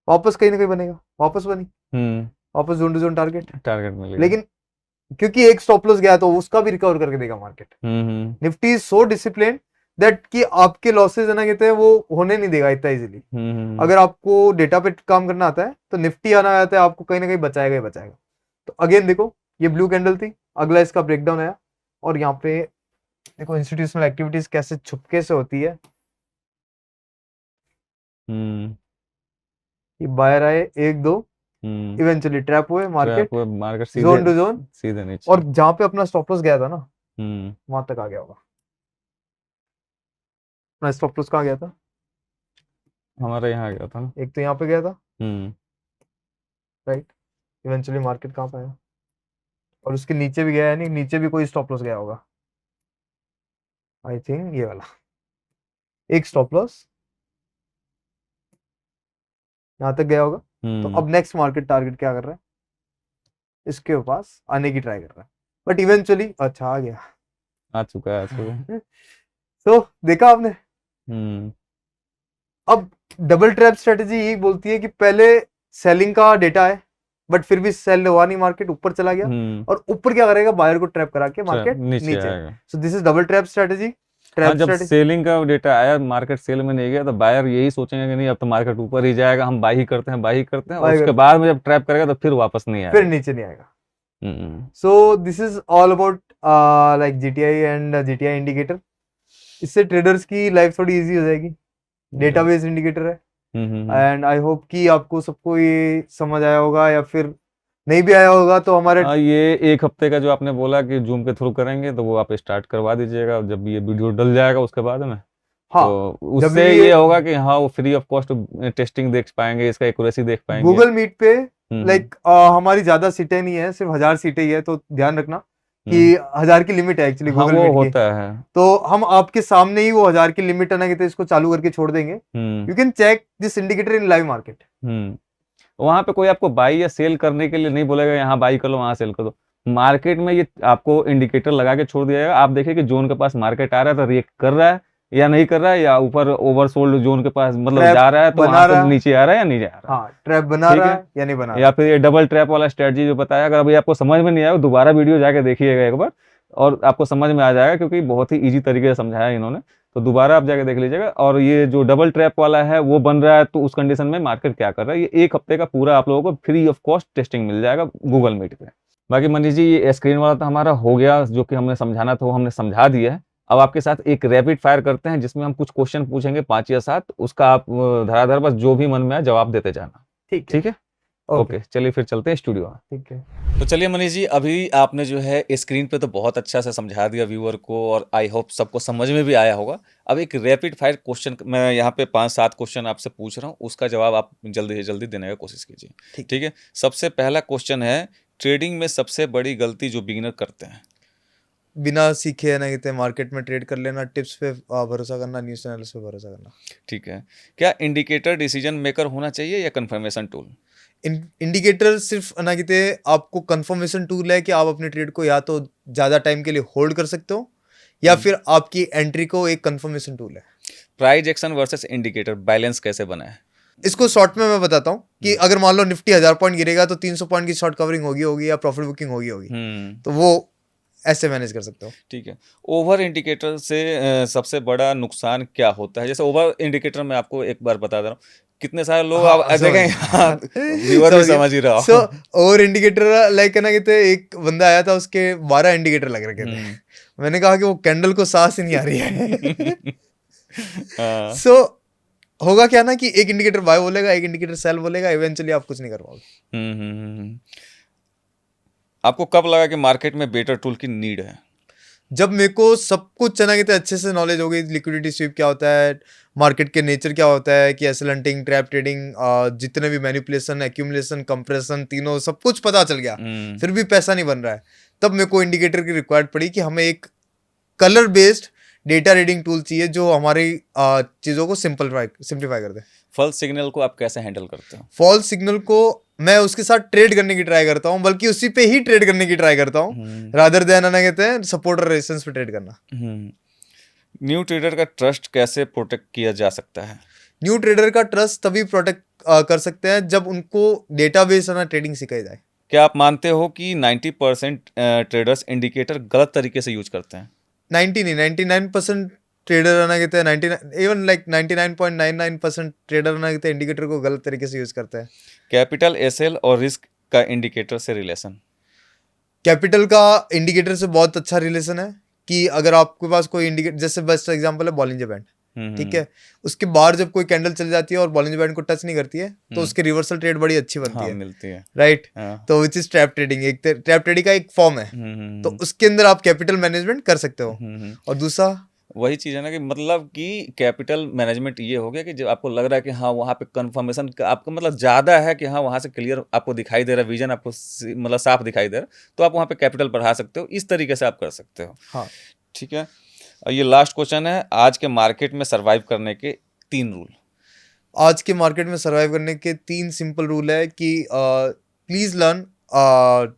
S1: वापस कहीं ना कहीं बनेगा, वापस बनी, वापस जोन टू जोन टारगेट मिलेगा। लेकिन क्योंकि एक स्टॉप लॉस गया तो उसका भी रिकवर करके देगा market. Nifty is so discipline that कि आपके लॉसेज है ना कहते हैं वो होने नहीं देगा इतना इजीली। अगर आपको डेटा पे काम करना आता है तो निफ्टी आना आता है आपको कहीं ना कहीं बचाएगा ही बचाएगा। तो अगेन देखो ये ब्लू कैंडल थी, अगला इसका ब्रेकडाउन आया, और यहाँ पे देखो इंस्टीट्यूशनल एक्टिविटीज कैसे छुपके से होती है। ये बायर आए 1-2, इवेंचुअली ट्रैप हुए, मार्केट जोन टू जोन सीधे नीचे, और जहां पे अपना स्टॉप लॉस गया था ना वहां तक आ गया होगा। अपना स्टॉप लॉस कहाँ गया था? हमारा यहाँ गया था, एक तो यहाँ पे गया था, राइट। इवेंचुअली मार्केट कहाँ पे आया, और उसके नीचे भी गया है, नहीं नीचे भी कोई स्टॉप लॉस गया होगा, आई थिंक ये वाला एक स्टॉप लॉस यहाँ तक गया होगा। तो अब नेक्स्ट मार्केट टारगेट क्या कर रहा है, इसके पास आने की ट्राई कर रहा है, बट इवेंचुअली अच्छा आ गया, आ चुका है। तो देखा आपने। अब डबल ट्रैप स्ट्रेटेजी यही बोलती है कि पहले सेलिंग का डेटा है बट फिर भी सेल हुआ नहीं, मार्केट ऊपर चला गया, और ऊपर क्या करेगा, बायर को ट्रैप करा के मार्केट नीचे। सो this is double trap strategy. जब सेलिंग का डेटा आया, मार्केट सेल में नहीं गया, तो बायर यही सोचेंगे कि नहीं अब तो मार्केट ऊपर ही जाएगा, हम बाई ही करते हैं, और उसके बाद में जब ट्रैप करेगा तो फिर वापस नहीं आएगा, फिर नीचे नहीं आएगा। सो this is all about like GTI and GTI indicator. इससे ट्रेडर्स की लाइफ थोड़ी इजी हो जाएगी, डेटाबेस इंडिकेटर है, एंड आई होप कि आपको सबको ये समझ आया होगा, या फिर नहीं भी आया होगा तो हमारे ये एक हफ्ते का जो आपने बोला कि जूम के थ्रू करेंगे तो वो आप स्टार्ट करवा दीजिएगा, जब ये वीडियो डल जाएगा उसके बाद में। हाँ, तो उससे ये होगा कि हाँ वो फ्री ऑफ कॉस्ट टेस्टिंग देख पाएंगे, इसका एक्यूरेसी देख पाएंगे। गूगल मीट पे लाइक हमारी ज्यादा सीटें नहीं है, सिर्फ 1000 सीटें ही है, तो ध्यान रखना कि 1000 की लिमिट है एक्चुअली गूगल मीट की। होता है, तो हम आपके सामने ही वो 1000 की लिमिट है ना कि इसको चालू करके छोड़ देंगे। You can check this indicator in live market. वहां पे कोई आपको बाई या सेल करने के लिए नहीं बोलेगा यहाँ बाई कर लो वहां सेल कर दो, मार्केट में ये आपको इंडिकेटर लगा के छोड़ दिया जाएगा। आप देखिए कि जोन के पास मार्केट आ रहा है तो रिएक्ट कर रहा है या नहीं कर रहा है, या ऊपर ओवरसोल्ड जोन के पास मतलब जा रहा है तो वहां से नीचे आ रहा है या नहीं जा रहा है। हाँ, ट्रैप बना रहा है या नहीं बना रहा, या फिर ये डबल ट्रैप वाला स्ट्रेटजी जो बताया, अगर अभी आपको समझ में नहीं आया दोबारा वीडियो जाके देखिएगा एक बार और आपको समझ में आ जाएगा, क्योंकि बहुत ही इजी तरीके से समझाया इन्होंने, तो दोबारा आप जाके देख लीजिएगा। और ये जो डबल ट्रैप वाला है वो बन रहा है तो उस कंडीशन में मार्केट क्या कर रहा है, ये एक हफ्ते का पूरा आप लोगों को फ्री ऑफ कॉस्ट टेस्टिंग मिल जाएगा गूगल मीट पे। बाकी मनीष जी ये स्क्रीन वाला तो हमारा हो गया, जो कि हमने समझाना था वो हमने समझा दिया है। अब आपके साथ एक रैपिड फायर करते हैं जिसमें हम कुछ क्वेश्चन पूछेंगे 5 या 7, उसका आप धराधर बस जो भी मन में आए जवाब देते जाना। ठीक है, ओके चलिए फिर चलते हैं स्टूडियो में। ठीक है, तो चलिए मनीष जी, अभी आपने जो है स्क्रीन पे तो बहुत अच्छा से समझा दिया व्यूअर को, और आई होप सबको समझ में भी आया होगा। अब एक रैपिड फायर क्वेश्चन मैं यहाँ पे 5-7 क्वेश्चन आपसे पूछ रहा हूँ, उसका जवाब आप जल्दी से जल्दी देने की कोशिश कीजिए। ठीक है, सबसे पहला क्वेश्चन है, ट्रेडिंग में सबसे बड़ी गलती जो बिगिनर करते हैं? बिना सीखे है ना कहते मार्केट में ट्रेड कर लेना, टिप्स पे भरोसा करना, न्यूज़ चैनल्स पे भरोसा करना। ठीक है, क्या इंडिकेटर डिसीजन मेकर होना चाहिए या कंफर्मेशन टूल? इंडिकेटर सिर्फ ना कहते आपको कंफर्मेशन टूल है कि आप अपने ट्रेड को या तो ज़्यादा टाइम के लिए होल्ड कर सकते हो, या फिर आपकी एंट्री को एक कंफर्मेशन टूल है।
S2: Price action versus indicator balance कैसे बनाए?
S1: इसको शॉर्ट में मैं बताता हूँ कि अगर मान लो निफ्टी 1000 पॉइंट गिरेगा तो 300 पॉइंट की शॉर्ट कवरिंग होगी या प्रॉफिट बुकिंग होगी तो वो ऐसे मैनेज कर सकते हो।
S2: ठीक है। ओवर इंडिकेटर से सबसे बड़ा नुकसान क्या होता है? जैसे ओवर इंडिकेटर में आपको एक बार बता दे रहा हूँ, कितने सारे लोग
S1: हाँ,
S2: आप देखें, व्यूअर भी समझ ही रहा
S1: सो
S2: हो।
S1: ओवर इंडिकेटर लाइक है ना, कहते एक बंदा आया था, उसके 12 इंडिकेटर लग रखे थे। मैंने कहा कि वो कैंडल को सांस ही नहीं आ रही है।
S2: हाँ।
S1: सो होगा क्या ना कि एक इंडिकेटर बाय बोलेगा, एक इंडिकेटर सेल बोलेगा, इवेंचुअली आप कुछ नहीं कर पाओगे।
S2: आपको कब लगा कि मार्केट में बेटर टूल की नीड है?
S1: जब मेरे को सब कुछ चना कहते अच्छे से नॉलेज हो गई, लिक्विडिटी स्वीप क्या होता है, मार्केट के नेचर क्या होता है, कि एसेल हंटिंग, ट्रैप ट्रेडिंग, जितने भी मैनिपुलेशन, एक्यूमुलेशन, कंप्रेशन, तीनों सब कुछ पता चल गया, फिर भी पैसा नहीं बन रहा है, तब मेरे को इंडिकेटर की रिक्वायर्ड पड़ी कि हमें एक colour based data reading tool चाहिए जो हमारी चीज़ों को सिंप्लीफाई कर दे।
S2: फॉल्स सिग्नल को आप कैसे हैंडल करते हो?
S1: फॉल्स सिग्नल को मैं उसके साथ ट्रेड करने की ट्राई करता हूँ, बल्कि उसी पे ही ट्रेड करने की ट्राई करता हूँ, रादर देन ना कहते हैं सपोर्ट और रेजिस्टेंस पे ट्रेड करना।
S2: न्यू ट्रेडर का ट्रस्ट कैसे प्रोटेक्ट किया जा सकता है?
S1: न्यू ट्रेडर का ट्रस्ट तभी प्रोटेक्ट कर सकते हैं जब उनको डेटाबेस ना ट्रेडिंग सिखाई जाए।
S2: क्या आप मानते हो कि 90% ट्रेडर्स इंडिकेटर गलत तरीके से यूज करते हैं?
S1: 90 नहीं, 99% ट्रेडर ना कहते हैं, 99 इवन लाइक 99.99% ट्रेडर ना कहते हैं इंडिकेटर को गलत तरीके से यूज करते हैं।
S2: कैपिटल, एसएल और रिस्क का इंडिकेटर से रिलेशन?
S1: कैपिटल का इंडिकेटर से बहुत अच्छा रिलेशन है कि अगर आपके पास कोई इंडिकेटर, जैसे बेस्ट एग्जांपल है बॉलिंजर बैंड, ठीक है, उसके बाहर जब कोई कैंडल चल जाती है और बॉलिंजर बैंड को टच नहीं करती है तो उसकी रिवर्सल ट्रेड बड़ी अच्छी बनती है,
S2: मिलती है,
S1: राइट?
S2: हाँ।
S1: तो विच इज ट्रैप ट्रेडिंग, एक ट्रैप ट्रेडिंग का एक फॉर्म है, तो उसके अंदर आप कैपिटल मैनेजमेंट कर सकते हो। और दूसरा
S2: वही चीज़ है ना कि मतलब कि कैपिटल मैनेजमेंट ये हो गया कि जब आपको लग रहा है कि हाँ वहाँ पे कंफर्मेशन आपको मतलब ज़्यादा है कि हाँ वहाँ से क्लियर आपको दिखाई दे रहा है, विजन आपको मतलब साफ दिखाई दे रहा है, तो आप वहाँ पे कैपिटल बढ़ा सकते हो, इस तरीके से आप कर सकते हो।
S1: हाँ,
S2: ठीक है। और ये लास्ट क्वेश्चन है, आज के मार्केट में सर्वाइव करने के 3 रूल।
S1: आज के मार्केट में सर्वाइव करने के 3 सिंपल रूल है कि please learn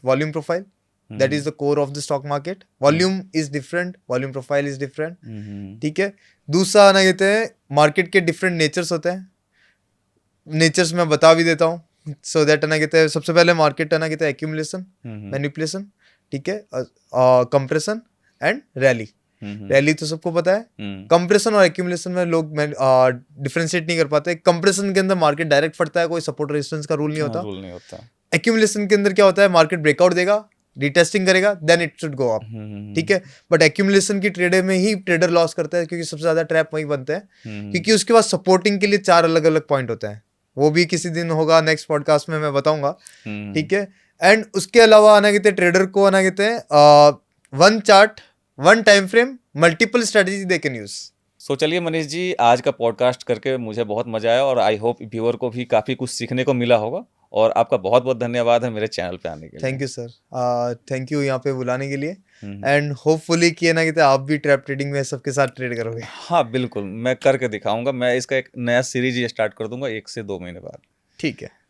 S1: volume profile, that is the core of the stock market. Volume is different, volume profile is different, ठीक है। दूसरा ना कहते हैं मार्केट के डिफरेंट नेचर्स होते हैं, नेचर्स मैं बता भी देता हूँ सो दैट ना कहते हैं सबसे पहले मार्केट ना कहते हैं एक्यूमुलेशन, मैनिपुलेशन, ठीक है, कंप्रेशन एंड रैली। रैली तो सबको पता है, कंप्रेशन और एक्यूमुलेशन में लोग डिफरेंशिएट नहीं कर पाते। कंप्रेशन के अंदर मार्केट डायरेक्ट फटता है, कोई सपोर्ट रेजिस्टेंस का रूल नहीं होता। एक्यूमुलेशन के अंदर क्या होता है, मार्केट ब्रेकआउट देगा, रिटेस्टिंग करेगा, then it should go up, ठीक है। बट एक्यूमुलेशन की ट्रेड में ही ट्रेडर लॉस करता है क्योंकि सबसे ज्यादा ट्रैप वही बनते हैं, क्योंकि उसके पास सपोर्टिंग के लिए 4 अलग अलग पॉइंट होते हैं, वो भी किसी दिन होगा नेक्स्ट पॉडकास्ट में मैं बताऊंगा, ठीक है। एंड उसके अलावा आना कहते हैं ट्रेडर को आना कहते हैं one chart, one time frame, multiple strategy they can use.
S2: So चलिए मनीष जी, आज का पॉडकास्ट करके मुझे बहुत मजा आया और आई होप व्यूअर को भी काफ़ी कुछ सीखने को मिला होगा, और आपका बहुत बहुत धन्यवाद है मेरे चैनल पे आने के लिए।
S1: Thank you sir, thank you यहाँ पे बुलाने के लिए, एंड होपफुली कि ना कहते आप भी ट्रैप ट्रेडिंग में सबके साथ ट्रेड करोगे।
S2: हाँ बिल्कुल, मैं करके दिखाऊंगा, मैं इसका एक नया सीरीज स्टार्ट कर दूंगा 1 से 2 महीने बाद।
S1: ठीक है।